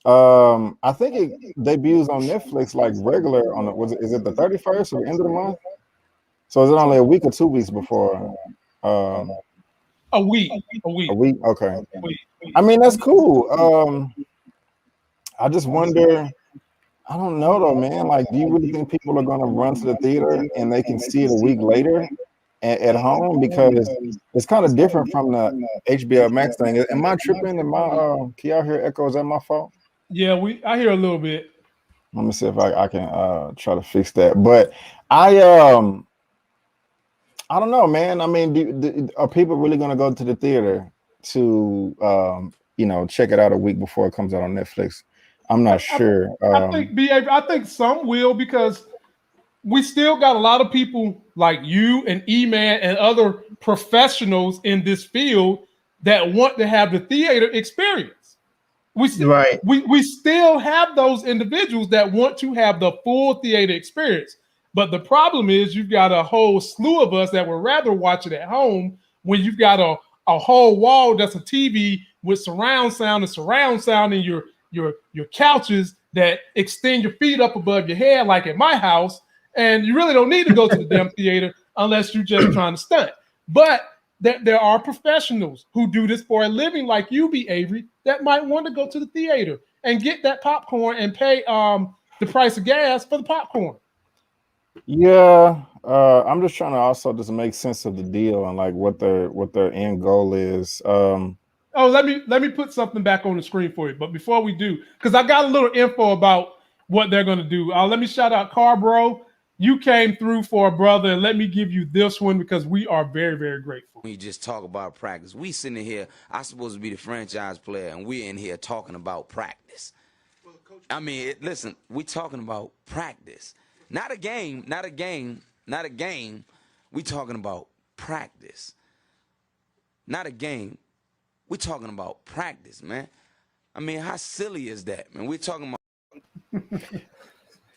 I think it debuts on Netflix like regular on is it the 31st or the end of the month? So is it only a week or 2 weeks before? A week. Okay. I mean, that's cool. I just wonder. I don't know though, man. Like, do you really think people are gonna run to the theater and they can see it a week later at home? Because it's kind of different from the HBO Max thing. Am I tripping? Can y'all hear echo? Is that my fault? Yeah, I hear a little bit. Let me see if I can try to fix that. But I don't know, man. I mean, are people really gonna go to the theater to check it out a week before it comes out on Netflix? I'm not sure. I think some will, because we still got a lot of people like you and E-Man and other professionals in this field that want to have the theater experience. We still have those individuals that want to have the full theater experience. But the problem is you've got a whole slew of us that would rather watch it at home when you've got a whole wall that's a TV with surround sound and your couches that extend your feet up above your head, like at my house, and you really don't need to go to the damn theater unless you're just trying to stunt. But there are professionals who do this for a living, like you, B. Avery, that might want to go to the theater and get that popcorn and pay the price of gas for the popcorn. Yeah, I'm just trying to also just make sense of the deal and like what their end goal is. Let me put something back on the screen for you. But before we do, because I got a little info about what they're going to do. Let me shout out Carbro. You came through for a brother, and let me give you this one because we are very, very grateful. We just talk about practice. We sitting here, I'm supposed to be the franchise player, and we're in here talking about practice. I mean, listen, we talking about practice. Not a game. We talking about practice. Not a game. We talking about practice, man. I mean, how silly is that, man? We're talking about.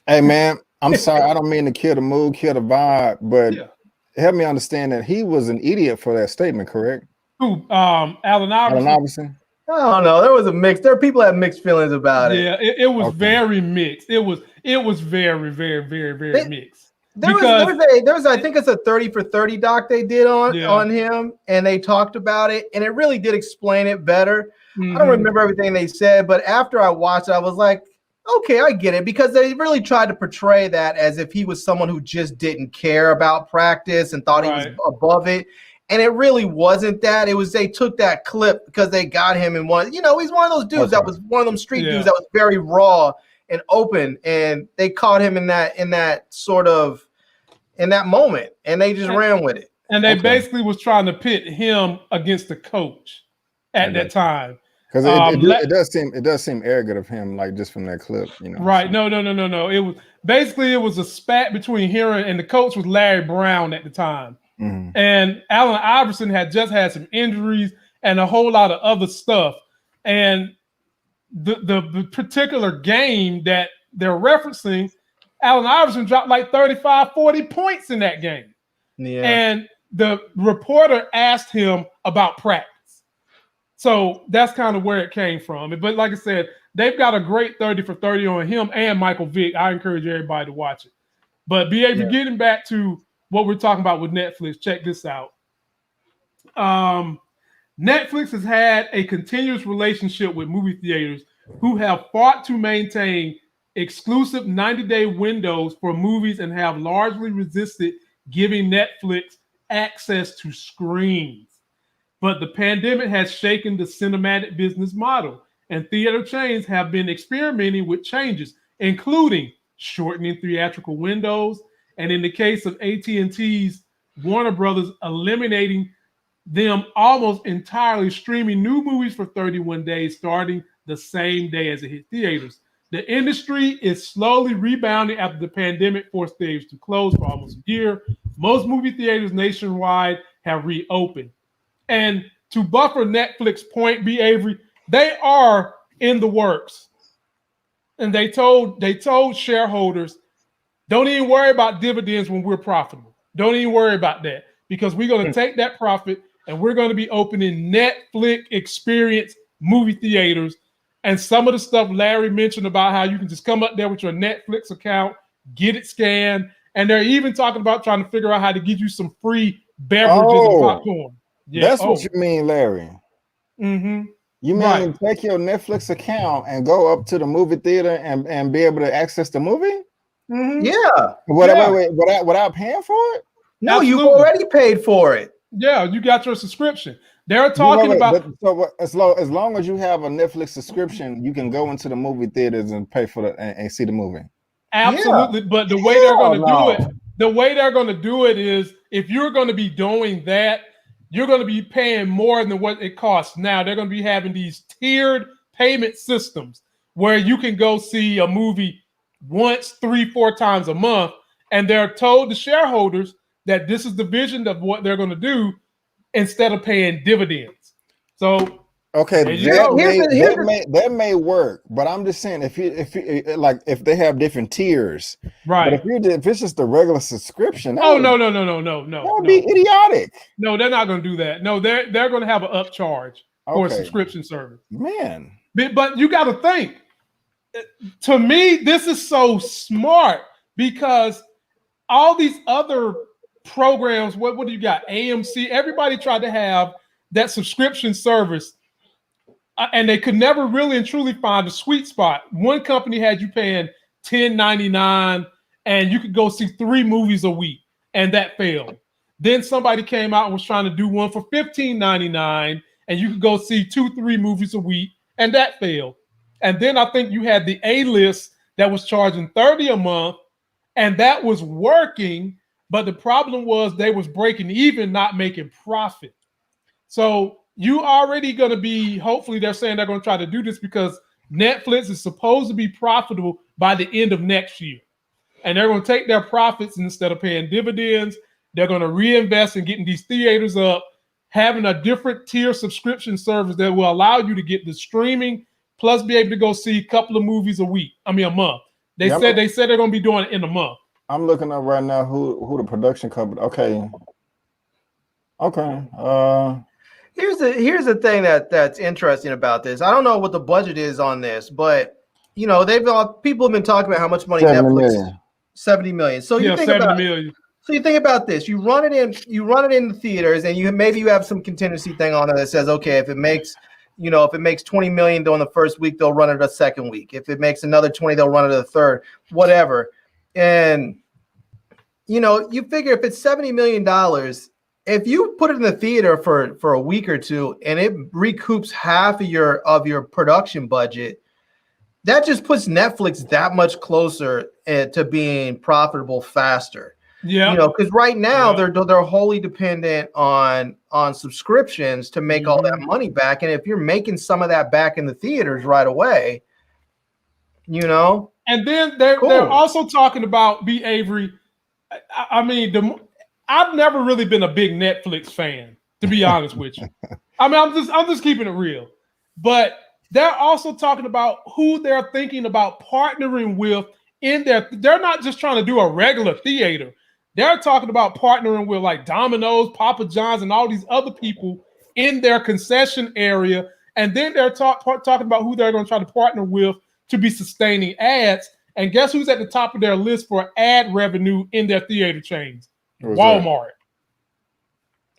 Hey, man, I'm sorry. I don't mean to kill the mood, kill the vibe, but help me understand that he was an idiot for that statement, correct? Who? Allen Iverson? I don't know. There was a mix. There are people that have mixed feelings about it. Yeah, it was very mixed. It was very, very, very, very mixed. There's I think it's a 30 for 30 doc they did on him, and they talked about it, and it really did explain it better. I don't remember everything they said, but after I watched it, I was like, okay, I get it, because they really tried to portray that as if he was someone who just didn't care about practice and thought he was above it. And it really wasn't that. It was they took that clip because they got him in one. He's one of those dudes that was one of them street dudes that was very raw and open, and they caught him in that sort of in that moment, and they just ran with it. And they basically was trying to pit him against the coach at that time. Because it does seem arrogant of him, like just from that clip, Right? No. It was a spat between him and the coach was Larry Brown at the time. And Allen Iverson had just had some injuries and a whole lot of other stuff. And the particular game that they're referencing, Allen Iverson dropped like 35, 40 points in that game. Yeah. And the reporter asked him about practice. So that's kind of where it came from. But like I said, they've got a great 30 for 30 on him and Michael Vick. I encourage everybody to watch it. But getting back to what we're talking about with Netflix, check this out. Netflix has had a continuous relationship with movie theaters who have fought to maintain exclusive 90-day windows for movies and have largely resisted giving Netflix access to screens. But the pandemic has shaken the cinematic business model, and theater chains have been experimenting with changes, including shortening theatrical windows, and in the case of AT&T's Warner Brothers, eliminating them almost entirely, streaming new movies for 31 days, starting the same day as it hit theaters. The industry is slowly rebounding after the pandemic forced theaters to close for almost a year. Most movie theaters nationwide have reopened. And to buffer Netflix point, B. Avery, they are in the works. And they told shareholders, don't even worry about dividends when we're profitable. Don't even worry about that, because we're going to take that profit and we're going to be opening Netflix experience movie theaters. And some of the stuff Larry mentioned about how you can just come up there with your Netflix account, get it scanned. And they're even talking about trying to figure out how to give you some free beverages and popcorn. Yeah. That's what you mean, Larry. Mm-hmm. You mean take your Netflix account and go up to the movie theater and be able to access the movie? Mm-hmm. Yeah. Without paying for it? No, you've already paid for it. Yeah, you got your subscription. They're talking about. So as long as you have a Netflix subscription, you can go into the movie theaters and pay for and see the movie. Absolutely, but the way they're going to do it is, if you're going to be doing that, you're going to be paying more than what it costs now. They're going to be having these tiered payment systems where you can go see a movie once, 3-4 times a month, and they're told the shareholders that this is the vision of what they're going to do instead of paying dividends. So okay, that may work, but I'm just saying if they have different tiers, right? But if it's just a regular subscription, no, that would be idiotic. No, they're not going to do that. No, they're going to have an upcharge for a subscription service. Man, but you got to think. To me, this is so smart, because all these other programs, what do you got? AMC, everybody tried to have that subscription service, and they could never really and truly find a sweet spot. One company had you paying $10.99, and you could go see 3 movies a week, and that failed. Then somebody came out and was trying to do one for $15.99, and you could go see 2-3 movies a week, and that failed. And then I think you had the A-list that was charging $30 a month, and that was working. But the problem was they was breaking even, not making profit. So you already going to be, hopefully they're saying they're going to try to do this because Netflix is supposed to be profitable by the end of next year. And they're going to take their profits, instead of paying dividends, they're going to reinvest in getting these theaters up, having a different tier subscription service that will allow you to get the streaming, plus be able to go see a couple of movies a month. They said they're going to be doing it in a month. I'm looking up right now who the production company. Okay. Here's the thing that's interesting about this. I don't know what the budget is on this, but people have been talking about how much money Netflix. 70 million. So you Yeah, think 70 about million. So you think about this. You run it in the theaters, and you have some contingency thing on it that says, okay, if it makes 20 million during the first week, they'll run it a second week. If it makes another 20, they'll run it a third, whatever. And you figure if it's $70 million, if you put it in the theater for a week or two and it recoups half of your production budget, that just puts Netflix that much closer to being profitable faster. Yeah. Because right now they're wholly dependent on subscriptions to make all that money back. And if you're making some of that back in the theaters right away, And then they're also talking about B. Avery. I mean, I've never really been a big Netflix fan, to be honest with you. I mean, I'm just keeping it real. But they're also talking about who they're thinking about partnering with they're not just trying to do a regular theater. They're talking about partnering with like Domino's, Papa John's, and all these other people in their concession area. And then they're talking about who they're going to try to partner with to be sustaining ads. And guess who's at the top of their list for ad revenue in their theater chains? Walmart.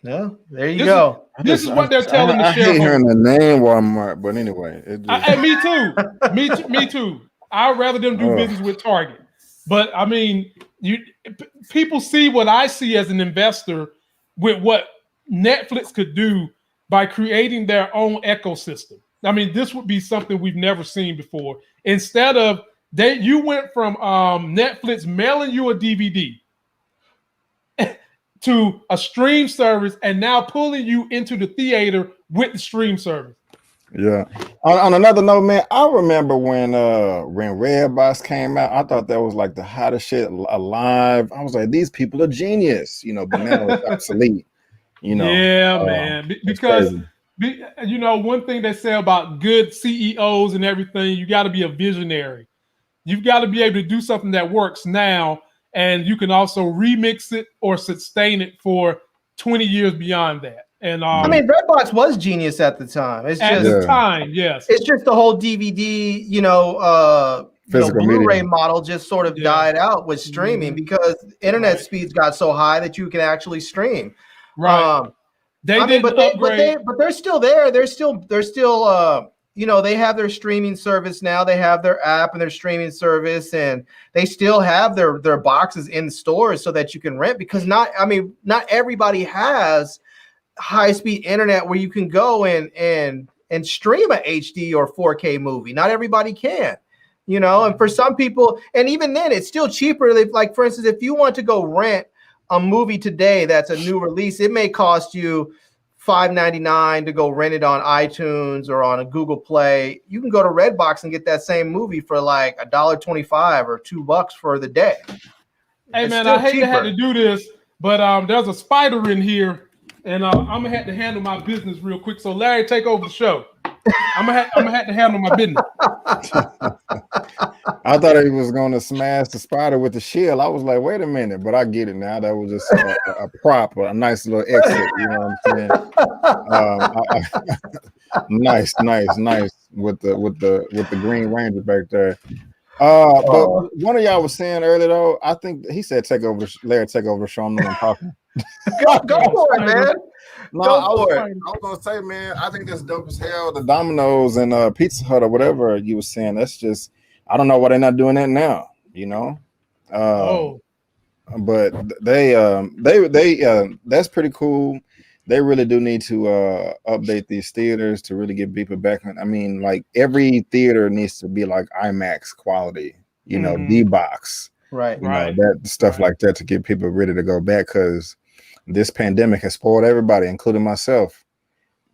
Yeah, there you go. This is what they're telling the shareholders. I hate hearing the name Walmart, but anyway. Me too. Me too. I'd rather them do business with Target. But I mean, people see what I see as an investor with what Netflix could do by creating their own ecosystem. I mean, this would be something we've never seen before. Instead of you went from Netflix mailing you a DVD to a stream service and now pulling you into the theater with the stream service. Yeah. On another note, man, I remember when Redbox came out, I thought that was like the hottest shit alive. I was like, these people are genius, but now it's obsolete. Yeah, man. Because one thing they say about good CEOs and everything, you got to be a visionary. You've got to be able to do something that works now, and you can also remix it or sustain it for 20 years beyond that. And I mean, Redbox was genius at the time. It's yes. It's just the whole DVD, Blu-ray model just sort of died out with streaming because internet speeds got so high that you can actually stream. Right. But they're still there. They're still they have their streaming service now. They have their app and their streaming service, and they still have their boxes in stores so that you can rent, because not everybody has high-speed internet where you can go and stream a HD or 4K movie. Not everybody can, and for some people, and even then it's still cheaper. Like, for instance, if you want to go rent a movie today that's a new release, it may cost you $5.99 to go rent it on iTunes or on a Google Play. You can go to Redbox and get that same movie for like $1.25 or $2 for the day. Hey, man, I hate to have to do this, but there's a spider in here, and I'm gonna have to handle my business real quick. So Larry, take over the show. I'm gonna have to handle my business. I thought he was gonna smash the spider with the shield. I was like, wait a minute, but I get it now. That was just a prop, a nice little exit. You know what I'm saying? Nice with the Green Ranger back there. But one of y'all was saying earlier though, I think he said Larry take over the show. I'm not talking. Go for it, man. No, I was gonna say, man, I think that's dope as hell. The Domino's and Pizza Hut or whatever you were saying. That's just, I don't know why they're not doing that now. But they that's pretty cool. They really do need to update these theaters to really get people back on. I mean, like every theater needs to be like IMAX quality, D-box, right? That stuff like that to get people ready to go back, because this pandemic has spoiled everybody, including myself.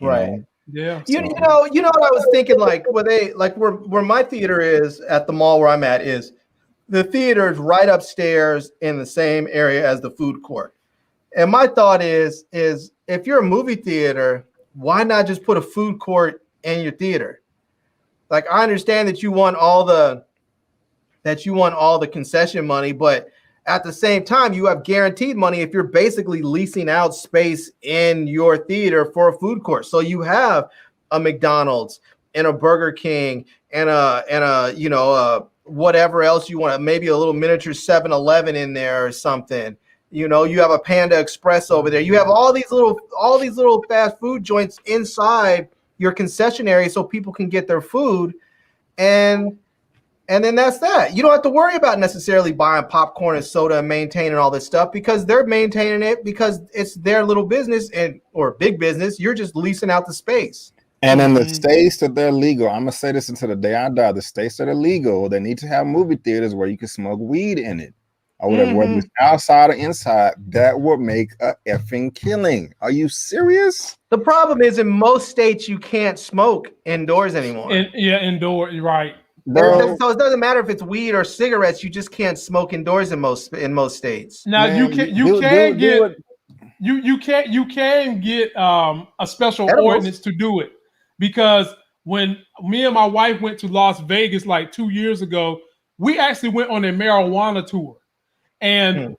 Right. Yeah. You know what I was thinking, where my theater is at the mall where I'm at is the theater is right upstairs in the same area as the food court. And my thought is if you're a movie theater, why not just put a food court in your theater? Like, I understand that you want all the concession money, but at the same time, you have guaranteed money if you're basically leasing out space in your theater for a food court. So you have a McDonald's and a Burger King and a whatever else you want, maybe a little miniature 7-Eleven in there or something. You know, you have a Panda Express over there. You have all these little fast food joints inside your concession area so people can get their food, and then that's that. You don't have to worry about necessarily buying popcorn and soda and maintaining all this stuff because they're maintaining it because it's their little business or big business. You're just leasing out the space. And in the states that they're legal, I'm gonna say this until the day I die. The states that are legal, they need to have movie theaters where you can smoke weed in it, or whatever, whether it's outside or inside. That would make a effing killing. Are you serious? The problem is in most states you can't smoke indoors anymore. Indoor, you're right. So it doesn't matter if it's weed or cigarettes. You just can't smoke indoors in most states. Now you can get a special ordinance to do it, because when me and my wife went to Las Vegas like 2 years ago, we actually went on a marijuana tour, and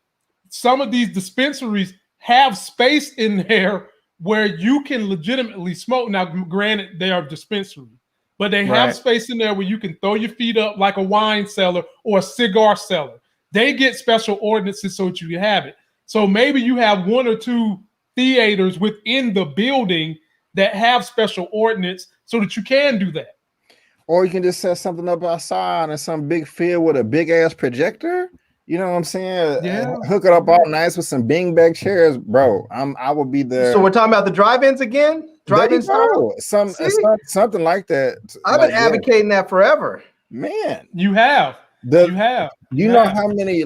some of these dispensaries have space in there where you can legitimately smoke. Now, granted, they are dispensaries, but they have space in there where you can throw your feet up like a wine cellar or a cigar cellar. They get special ordinances so that you have it. So maybe you have 1 or 2 theaters within the building that have special ordinance so that you can do that. Or you can just set something up outside in some big field with a big ass projector. You know what I'm saying? Yeah. Hook it up all nice with some beanbag chairs, bro. I will be there. So we're talking about the drive-ins again? Drive-in style? Something like that. I've been advocating that forever. Man, you have. You know how many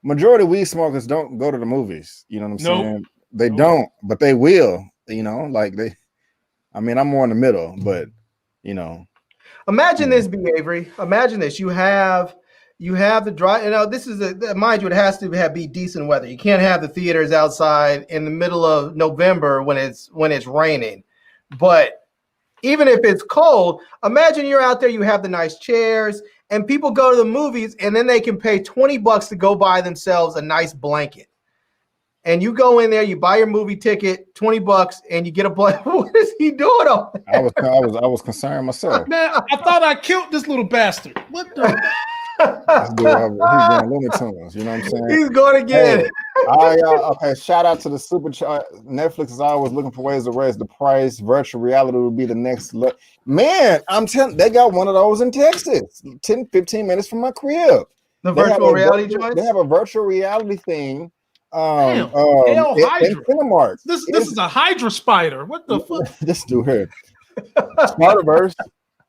majority of weed smokers don't go to the movies. You know what I'm saying? They don't, but they will. You know, like I'm more in the middle, but you know. Imagine this, B. Avery. Imagine this. You have the drive. You know, this is mind you, it has to be decent weather. You can't have the theaters outside in the middle of November when it's raining. But even if it's cold, imagine you're out there. You have the nice chairs, and people go to the movies, and then they can pay $20 to go buy themselves a nice blanket. And you go in there, you buy your movie ticket, $20, and you get a blanket. What is he doing over there? I was concerned myself. Man, I thought I killed this little bastard. What the? He's going Looney Tunes, you know what I'm saying? He's going again. Hey, okay, shout out to the super chat. Netflix is always looking for ways to raise the price. Virtual reality will be the next look. Man, I'm telling, they got one of those in Texas, 10-15 minutes from my crib. The virtual reality joint? They have a virtual reality thing. Hydra. This is a Hydra spider. What the fuck? This dude here. Spider-Verse.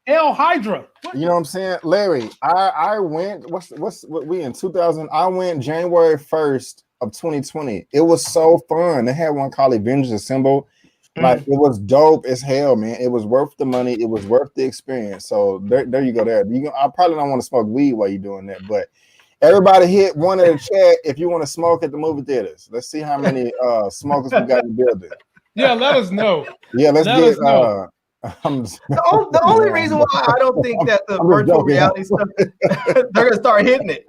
Hell Hydra. You know what I'm saying? Larry, I went, what we in 2000, I went January 1st of 2020. It was so fun. They had one called Avengers Assemble. Like, it was dope as hell, man. It was worth the money. It was worth the experience. So there you go there. I probably don't want to smoke weed while you're doing that, but everybody hit one in the chat if you want to smoke at the movie theaters. Let's see how many smokers we got in the building. Yeah, let us know. Yeah, let us know. The only reason why I don't think that the virtual reality stuff, they're gonna start hitting it.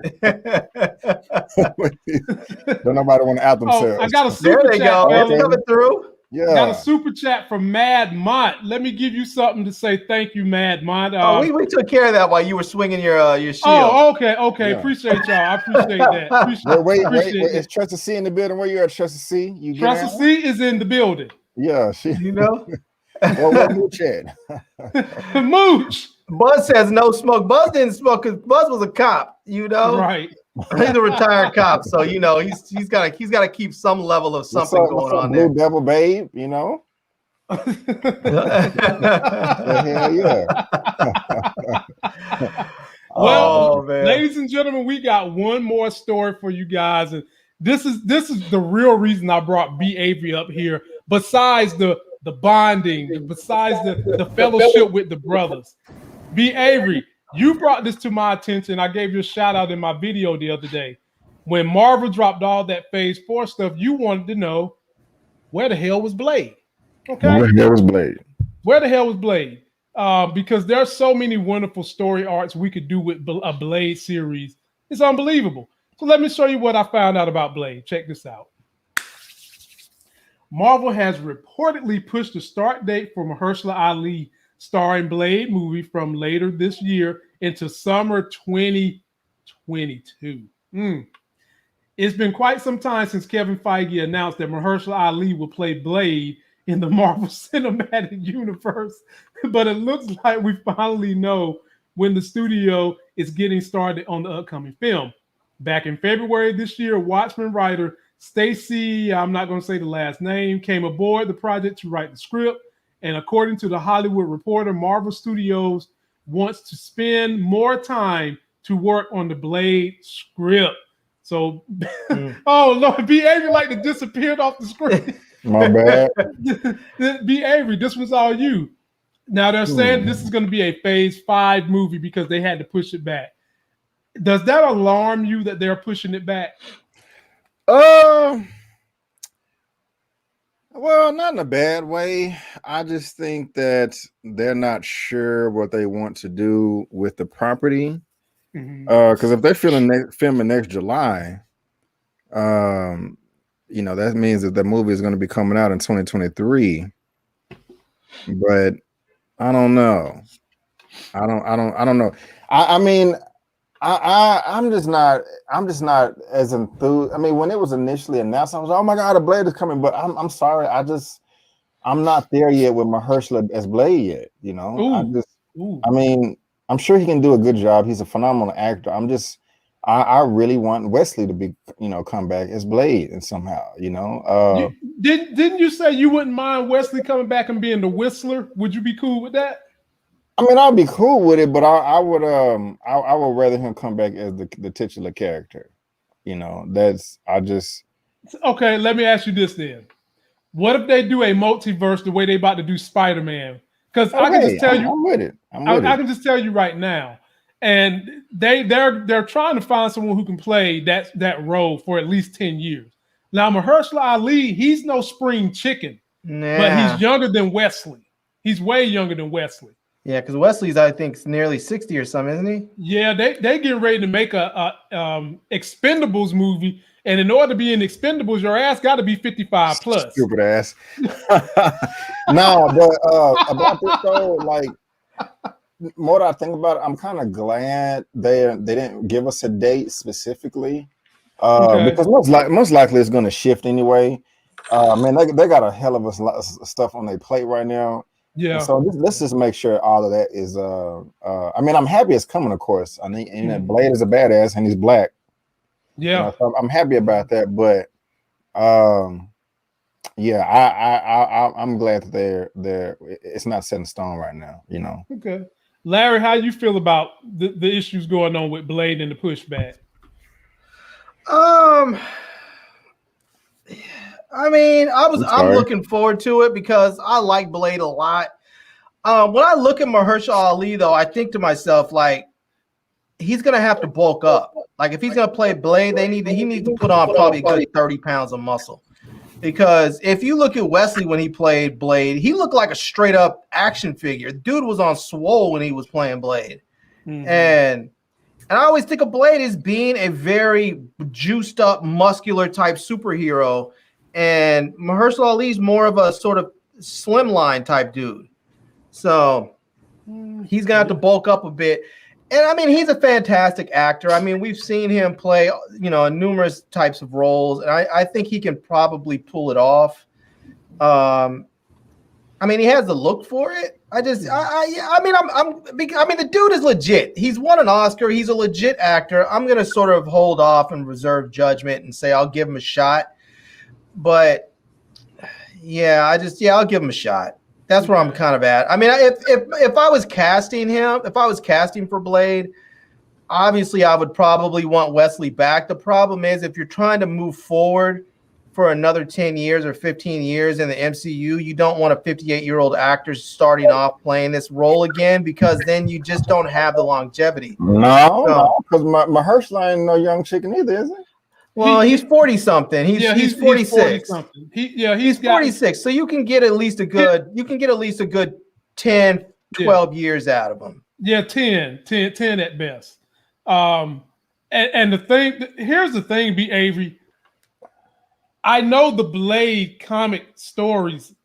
Don't nobody want to out themselves. I got a super there they chat. go. It's coming through. Yeah, got a super chat from Mad Mont. Let me give you something to say. Thank you, Mad Mont. We took care of that while you were swinging your shield. Oh, okay. Yeah. Appreciate y'all. I appreciate that. Wait. Is Tressa C in the building? Where you at, Tressa C? Tressa C is in the building. Yeah, you know. What Mooch at? Mooch. Buzz says no smoke. Buzz didn't smoke because Buzz was a cop. You know, right? He's a retired cop, so you know he's got to keep some level of something going on there. Blue Devil Babe, you know. Hell yeah. Well, ladies and gentlemen, we got one more story for you guys, and this is the real reason I brought B. Avery up here. Besides the bonding, besides the fellowship with the brothers, B. Avery, you brought this to my attention. I gave you a shout out in my video the other day. When Marvel dropped all that Phase 4 stuff, you wanted to know where the hell was Blade? Okay, where the hell was Blade? Where the hell was Blade? Because there are so many wonderful story arcs we could do with a Blade series. It's unbelievable. So let me show you what I found out about Blade. Check this out. Marvel has reportedly pushed the start date for Mahershala Ali starring Blade movie from later this year into summer 2022. It's been quite some time since Kevin Feige announced that Mahershala Ali will play Blade in the Marvel Cinematic Universe, but it looks like we finally know when the studio is getting started on the upcoming film. Back in February this year, Watchmen writer Stacey, I'm not going to say the last name, came aboard the project to write the script. And according to the Hollywood Reporter, Marvel Studios wants to spend more time to work on the Blade script. So, oh Lord, B. Avery like to disappeared off the screen. My bad. B. Avery, this was all you. Now they're saying this is going to be a Phase 5 movie because they had to push it back. Does that alarm you that they're pushing it back? Well, not in a bad way. I just think that they're not sure what they want to do with the property. Because if they're filming next July, that means that the movie is going to be coming out in 2023. But I don't know. I don't know. I'm just not as enthused. I mean, when it was initially announced, I was like, oh my God, a Blade is coming. But I'm sorry, I'm not there yet with Mahershala as Blade yet. I mean, I'm sure he can do a good job. He's a phenomenal actor. I really want Wesley to be, come back as Blade and somehow, Didn't you say you wouldn't mind Wesley coming back and being the Whistler? Would you be cool with that? I mean, I'll be cool with it, but I would rather him come back as the titular character. Okay, let me ask you this then. What if they do a multiverse the way they about to do Spider-Man? Because I can just tell you, I'm with it. I can just tell you right now, and they're trying to find someone who can play that role for at least 10 years. Now, Mahershala Ali, he's no spring chicken, but he's younger than Wesley. He's way younger than Wesley. Yeah, because Wesley's, I think, nearly 60 or something, isn't he? Yeah, they getting ready to make a Expendables movie, and in order to be in Expendables, your ass got to be 55 plus. Stupid ass. No, but about this though, like, more that I think about it, I'm kind of glad they didn't give us a date specifically, because most likely it's going to shift anyway. Man, they got a hell of a lot of stuff on their plate right now. Yeah. So let's just make sure all of that is. I mean, I'm happy it's coming, of course. I mean, and Blade is a badass and he's black. Yeah. So I'm happy about that, but I'm glad that they're it's not set in stone right now. Okay. Larry, how you feel about the issues going on with Blade and the pushback? I mean, I'm looking forward to it because I like Blade a lot. When I look at Mahershala Ali, though, I think to myself, like, he's gonna have to bulk up. Like, if he's gonna play Blade, he needs to put on probably a good 30 pounds of muscle. Because if you look at Wesley when he played Blade, he looked like a straight up action figure. Dude was on swole when he was playing Blade. And I always think of Blade as being a very juiced up, muscular type superhero. And Mahershala Ali's more of a sort of slimline type dude. So he's going to have to bulk up a bit. And I mean, he's a fantastic actor. I mean, we've seen him play, numerous types of roles. And I think he can probably pull it off. I mean, he has the look for it. The dude is legit. He's won an Oscar. He's a legit actor. I'm going to sort of hold off and reserve judgment and say I'll give him a shot. But I'll give him a shot. That's where I'm kind of at. I mean, if I was casting him, if I was casting for Blade, obviously I would probably want Wesley back. The problem is if you're trying to move forward for another 10 years or 15 years in the MCU, you don't want a 58-year-old actor starting off playing this role again, because then you just don't have the longevity. No, because Mahershala ain't no young chicken either, is he? Well, he's 40-something. He's 46. He's 46. So you can get at least a good 10, 12 years out of him. Yeah, 10 at best. And here's the thing, B. Avery. I know the Blade comic stories,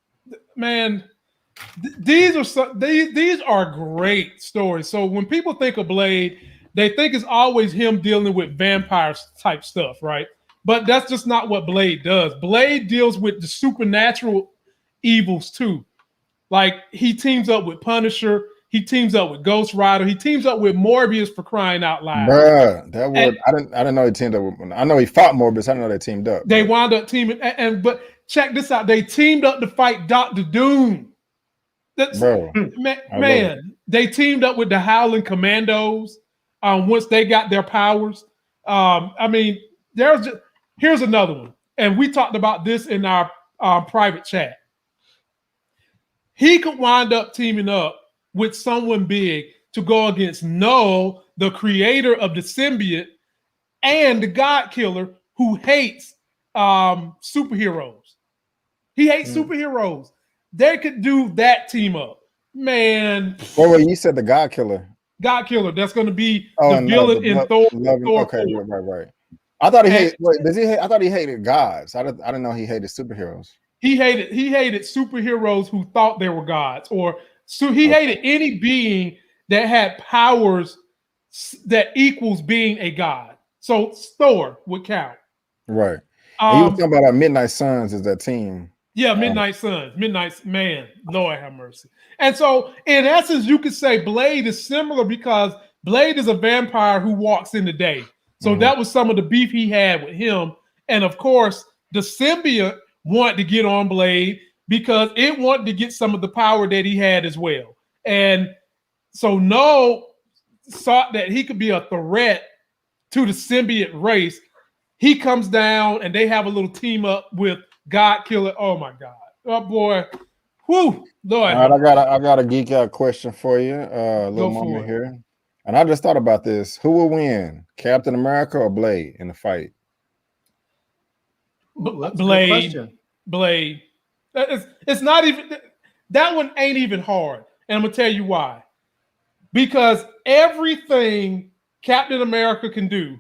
man. these are great stories. So when people think of Blade, they think it's always him dealing with vampires type stuff, right? But that's just not what Blade does. Blade deals with the supernatural evils too. Like he teams up with Punisher, he teams up with Ghost Rider, he teams up with Morbius for crying out loud. Bruh, that would I didn't know he teamed up with. I know he fought Morbius. I didn't know they teamed up. They wound up teaming, but check this out. They teamed up to fight Dr. Doom. That's, Bro, man, they teamed up with the Howling Commandos once they got their powers. I mean, here's another one. And we talked about this in our private chat. He could wind up teaming up with someone big to go against Null, the creator of the symbiote, and the God Killer who hates superheroes. He hates superheroes. They could do that team up. Man. Wait, you said the God Killer. God Killer. That's going to be the villain in Thor. Okay, right. I thought he hated. Wait, does he hate? I thought he hated gods. I didn't know he hated superheroes. He hated superheroes who thought they were gods, he hated any being that had powers that equals being a god. So Thor would count. Right. And you were talking about Midnight Suns as that team. Yeah, Midnight Suns. Man, Lord have mercy. And so, in essence, you could say Blade is similar because Blade is a vampire who walks in the day. So that was some of the beef he had with him. And of course, the symbiote wanted to get on Blade because it wanted to get some of the power that he had as well. And so Null thought that he could be a threat to the symbiote race. He comes down and they have a little team up with God Killer. Oh my God. Oh boy. Whew. Lord. All right, I got a geek out question for you. A little moment here. And I just thought about this. Who will win? Captain America or Blade in the fight? Blade. It's not even that one ain't even hard. And I'm gonna tell you why. Because everything Captain America can do,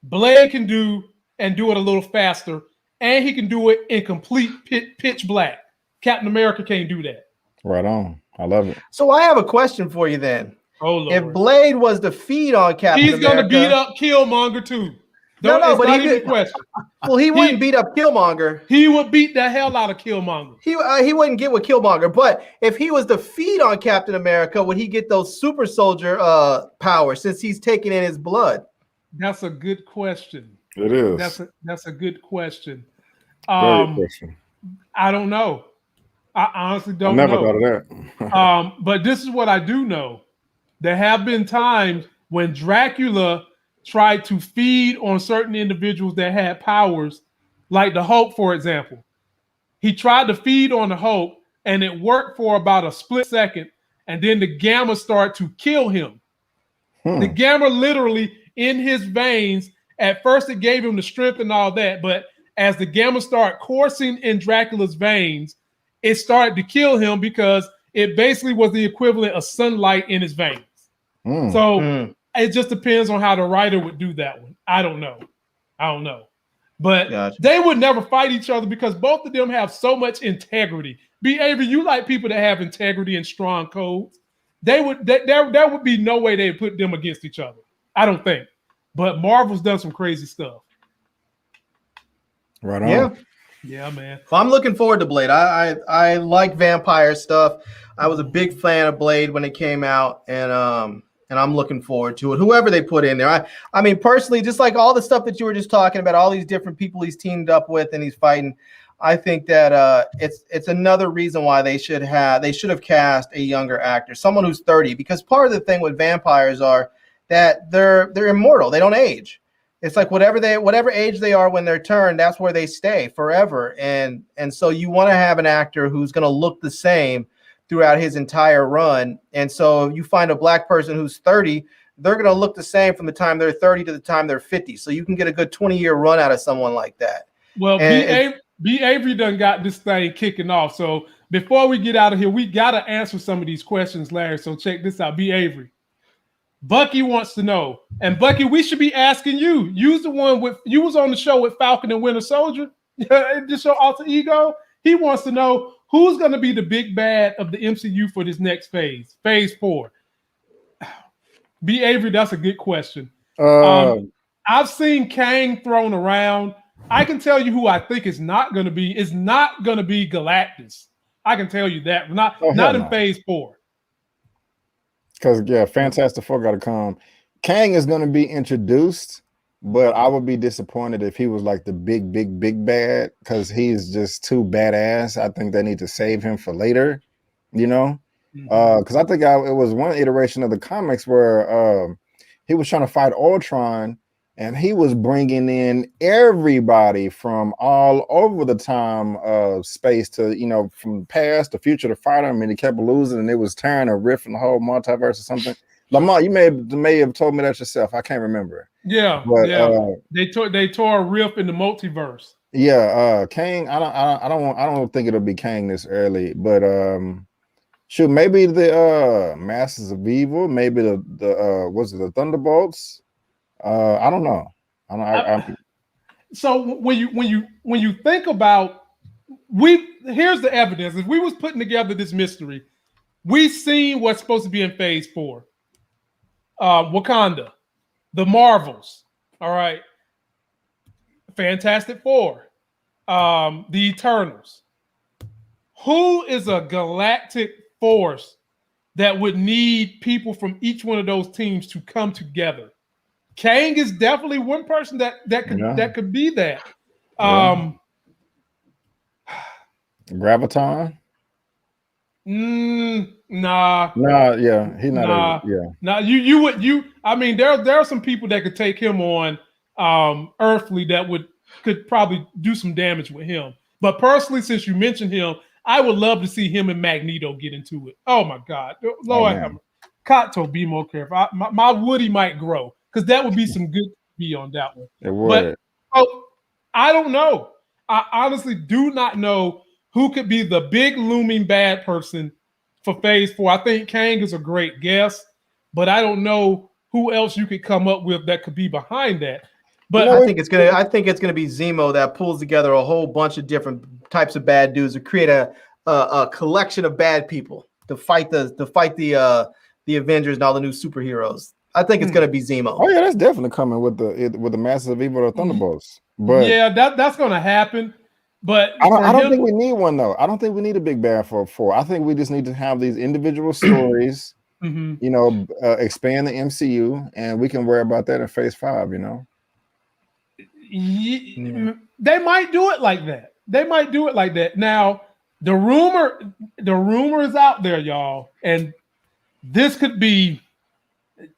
Blade can do and do it a little faster. And he can do it in complete pitch black. Captain America can't do that. Right on. I love it. So I have a question for you then. Oh, Lord. If Blade was to feed on Captain America, he's going to beat up Killmonger too. No, but he question. Well, he wouldn't beat up Killmonger. He would beat the hell out of Killmonger. He wouldn't get with Killmonger. But if he was to feed on Captain America, would he get those super soldier powers since he's taking in his blood? That's a good question. It is. That's a good question. Very good question. I don't know. I honestly don't know. I never thought of that. But this is what I do know. There have been times when Dracula tried to feed on certain individuals that had powers, like the Hulk, for example. He tried to feed on the Hulk, and it worked for about a split second, and then the Gamma started to kill him. The Gamma literally in his veins, at first it gave him the strength and all that, but as the Gamma started coursing in Dracula's veins, it started to kill him because it basically was the equivalent of sunlight in his veins. So it just depends on how the writer would do that one. I don't know. But they would never fight each other because both of them have so much integrity. B. Avery, you like people that have integrity and strong codes. There would be no way they'd put them against each other. I don't think. But Marvel's done some crazy stuff. Right on. Yeah, man. Well, I'm looking forward to Blade. I like vampire stuff. I was a big fan of Blade when it came out, and I'm looking forward to it. Whoever they put in there. I mean, personally, just like all the stuff that you were just talking about, all these different people he's teamed up with and he's fighting, I think that it's another reason why they should have cast a younger actor, someone who's 30, because part of the thing with vampires are that they're immortal. They don't age. It's like whatever age they are when they're turned, that's where they stay forever. And so you want to have an actor who's going to look the same throughout his entire run. And so you find a black person who's 30, they're going to look the same from the time they're 30 to the time they're 50. So you can get a good 20-year run out of someone like that. Well, B. Avery done got this thing kicking off. So before we get out of here, we got to answer some of these questions, Larry. So check this out. B. Avery. Bucky wants to know, and Bucky, we should be asking you. You was on the show with Falcon and Winter Soldier. Just your alter ego. He wants to know who's going to be the big bad of the MCU for this next phase 4. B. Avery, that's a good question. I've seen Kang thrown around. I can tell you who I think is not going to be. It's not going to be Galactus. I can tell you that. Not in phase 4. Because Fantastic Four got to come. Kang is going to be introduced, but I would be disappointed if he was like the big bad, because he's just too badass. I think they need to save him for later, you know? Because I think it was one iteration of the comics where he was trying to fight Ultron, and he was bringing in everybody from all over the time of space to, from the past, the future to fight him, and he kept losing, and it was tearing a rift in the whole multiverse or something. Lamar, you may have told me that yourself. I can't remember. Yeah, but, they tore a rift in the multiverse. Yeah, Kang. I don't think it'll be Kang this early, but shoot, maybe the Masters of Evil, maybe the Thunderbolts. I don't know. So when you think about, here's the evidence. If we was putting together this mystery, we seen what's supposed to be in phase 4. Wakanda, the Marvels, all right, Fantastic Four, the Eternals. Who is a galactic force that would need people from each one of those teams to come together? Kang is definitely one person that could be that. Graviton. Nah, yeah, he's not. I mean, there are some people that could take him on earthly that could probably do some damage with him. But personally, since you mentioned him, I would love to see him and Magneto get into it. Oh my God, Lord have mercy. Kato, be more careful. My Woody might grow, because that would be some good be on that one. It would. But I don't know. I honestly do not know who could be the big looming bad person for phase 4. I think Kang is a great guess, but I don't know who else you could come up with that could be behind that. But I think it's gonna be Zemo that pulls together a whole bunch of different types of bad dudes to create a collection of bad people to fight the Avengers and all the new superheroes. I think it's gonna be Zemo. Oh yeah, that's definitely coming with the Masters of Evil or Thunderbolts. But yeah, that's gonna happen. But I don't think we need one though. I don't think we need a big bad for 4. I think we just need to have these individual stories. Expand the MCU, and we can worry about that in phase 5. They might do it like that. Now, the rumor is out there, y'all, and this could be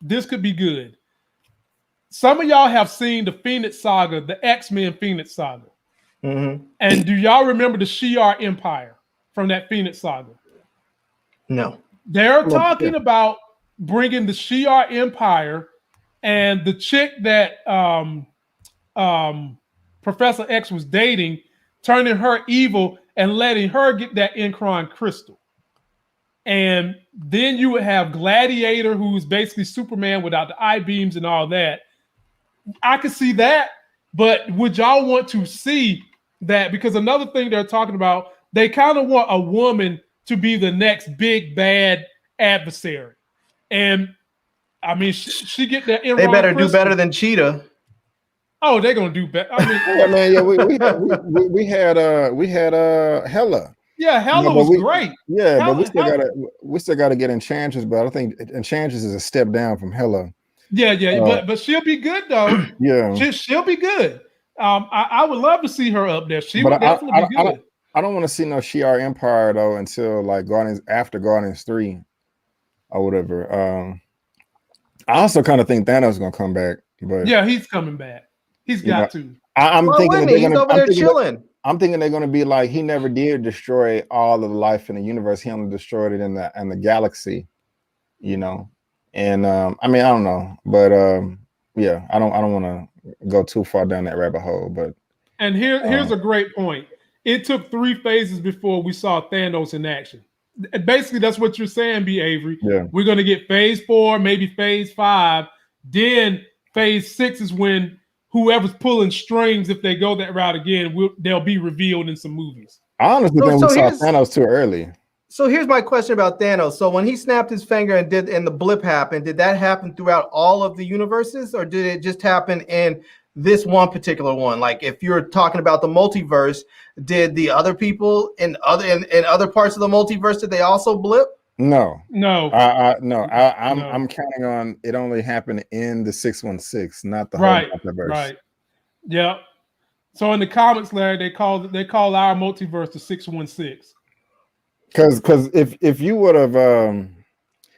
good. Some of y'all have seen the Phoenix Saga, the X-Men Phoenix Saga. And do y'all remember the Shi'ar Empire from that Phoenix Saga? No. They're talking about bringing the Shi'ar Empire and the chick that Professor X was dating, turning her evil and letting her get that Incron crystal. And then you would have Gladiator, who's basically Superman without the eye beams and all that. I could see that, but would y'all want to see that? Because another thing they're talking about, they kind of want a woman to be the next big bad adversary. And I mean, she get that. They better do better than Cheetah. Oh, they're gonna do better. I mean, yeah, man. Yeah, we had Hela. Yeah, Hela was great. Yeah, Hela, but we still gotta get Enchantress. But I think Enchantress is a step down from Hela. Yeah, but she'll be good though. Yeah, she'll be good. I would love to see her up there. She would definitely be good. I don't want to see no Shi'ar Empire though until like Guardians 3 or whatever. I also kind of think Thanos is gonna come back, but yeah, he's coming back. He's got to. I'm thinking he's over there chilling. I'm thinking they're gonna be like, he never did destroy all of the life in the universe. He only destroyed it in the galaxy, And I mean, I don't know, but yeah, I don't want to go too far down that rabbit hole. But here's a great point. It took 3 phases before we saw Thanos in action. Basically, that's what you're saying, B. Avery. Yeah. We're going to get phase 4, maybe phase 5. Then phase 6 is when whoever's pulling strings, if they go that route again, they'll be revealed in some movies. I honestly think we saw Thanos too early. So here's my question about Thanos. So when he snapped his finger and the blip happened, did that happen throughout all of the universes, or did it just happen in this one particular one? Like if you're talking about the multiverse, did the other people in other parts of the multiverse, did they also blip? No. I'm counting on it only happened in the 616, not the whole multiverse. Right. Yeah. So in the comics, Larry, they call our multiverse the 616. Because if you would have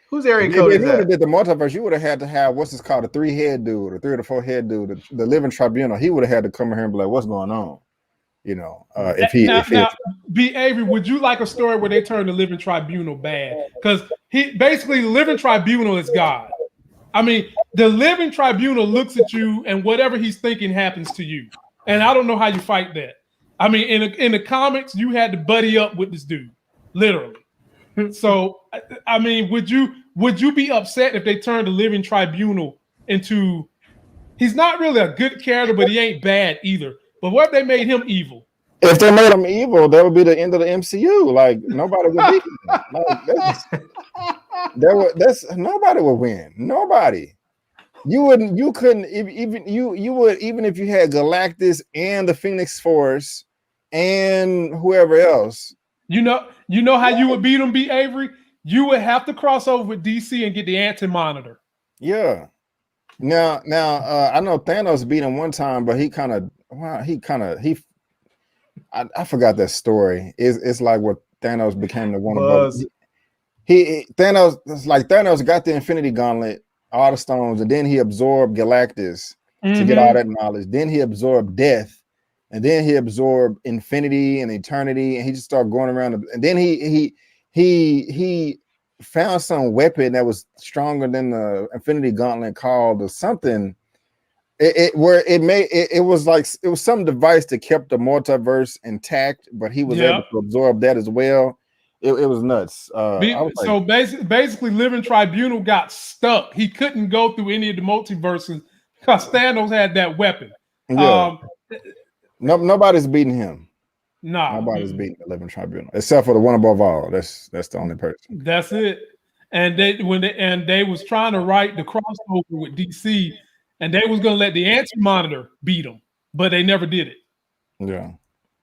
whose area code is that? If you would have did the multiverse, you would have had to have what's this called, a 3-head dude, or 3 or 4 head dude, the living tribunal. He would have had to come here and be like, what's going on? You know, now, B. Avery, would you like a story where they turn the living tribunal bad? Because he basically the living tribunal is God. I mean, the living tribunal looks at you and whatever he's thinking happens to you. And I don't know how you fight that. I mean, in the comics, you had to buddy up with this dude, literally. So, I mean, would you be upset if they turned the living tribunal into? He's not really a good character, but he ain't bad either. But what if they made him evil? If they made him evil, that would be the end of the MCU. Like nobody would beat him. Like, nobody would win. Nobody. You couldn't even if you had Galactus and the Phoenix Force and whoever else. You know how you would beat them, B. Avery? You would have to cross over with DC and get the Anti-Monitor. Yeah. Now, I know Thanos beat him one time, but I forgot that story. It's like what Thanos became the one above. Thanos got the Infinity Gauntlet, all the stones, and then he absorbed Galactus to get all that knowledge. Then he absorbed death, and then he absorbed infinity and eternity, and he just started going around. And then he found some weapon that was stronger than the Infinity Gauntlet called something. It was some device that kept the multiverse intact, but he was able to absorb that as well. It was nuts. Basically, Living Tribunal got stuck. He couldn't go through any of the multiverses because Thanos had that weapon. Yeah. Nobody's beating him. Nobody's beating the Living Tribunal except for the one above all. That's the only person. That's it. And they was trying to write the crossover with DC, and they was gonna let the Anti-Monitor beat them, but they never did it. Yeah.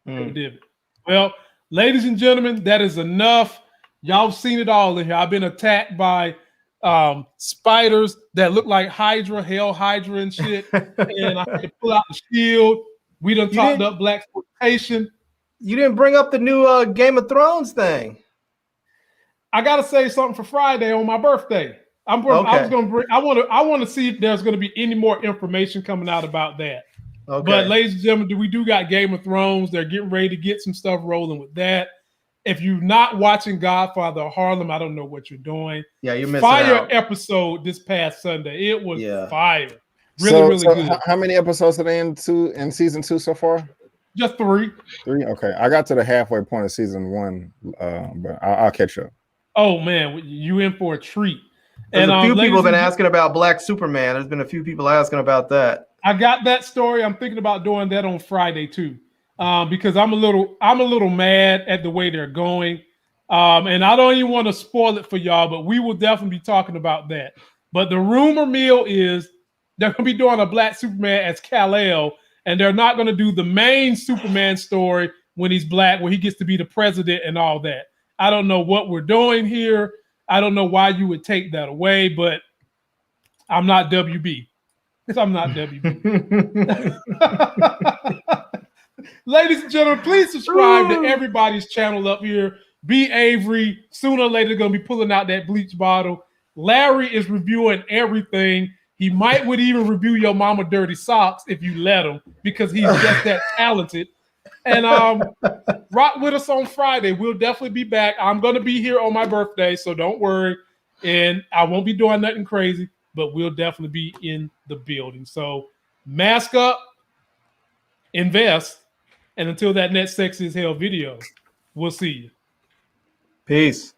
Never did it. Well, ladies and gentlemen, that is enough. Y'all seen it all in here. I've been attacked by spiders that look like Hell Hydra and shit, and I had to pull out the shield. We done talked up black exploitation. You didn't bring up the new Game of Thrones thing. I gotta say something for Friday on my birthday. I want to see if there's going to be any more information coming out about that. Okay. But ladies and gentlemen, we do got Game of Thrones. They're getting ready to get some stuff rolling with that. If you're not watching Godfather of Harlem, I don't know what you're doing. Yeah, you're missing Fire out. Episode this past Sunday. It was fire. Really good. How many episodes are they in season 2 so far? Just 3. 3? Okay. I got to the halfway point of season 1, but I'll catch up. Oh, man. You in for a treat. There's a few people have been asking about Black Superman. There's been a few people asking about that. I got that story. I'm thinking about doing that on Friday too, because I'm a little mad at the way they're going, and I don't even want to spoil it for y'all. But we will definitely be talking about that. But the rumor mill is they're going to be doing a Black Superman as Kal-El, and they're not going to do the main Superman story when he's black, where he gets to be the president and all that. I don't know what we're doing here. I don't know why you would take that away, but I'm not WB. I'm not WB. Ladies and gentlemen, please subscribe to everybody's channel up here. B. Avery, sooner or later, going to be pulling out that bleach bottle. Larry is reviewing everything. He would even review your mama dirty socks if you let him, because he's just that talented. And rock with us on Friday. We'll definitely be back. I'm going to be here on my birthday, so don't worry. And I won't be doing nothing crazy, but we'll definitely be in the building. So mask up, invest, and until that next Sexy as Hell video, we'll see you. Peace.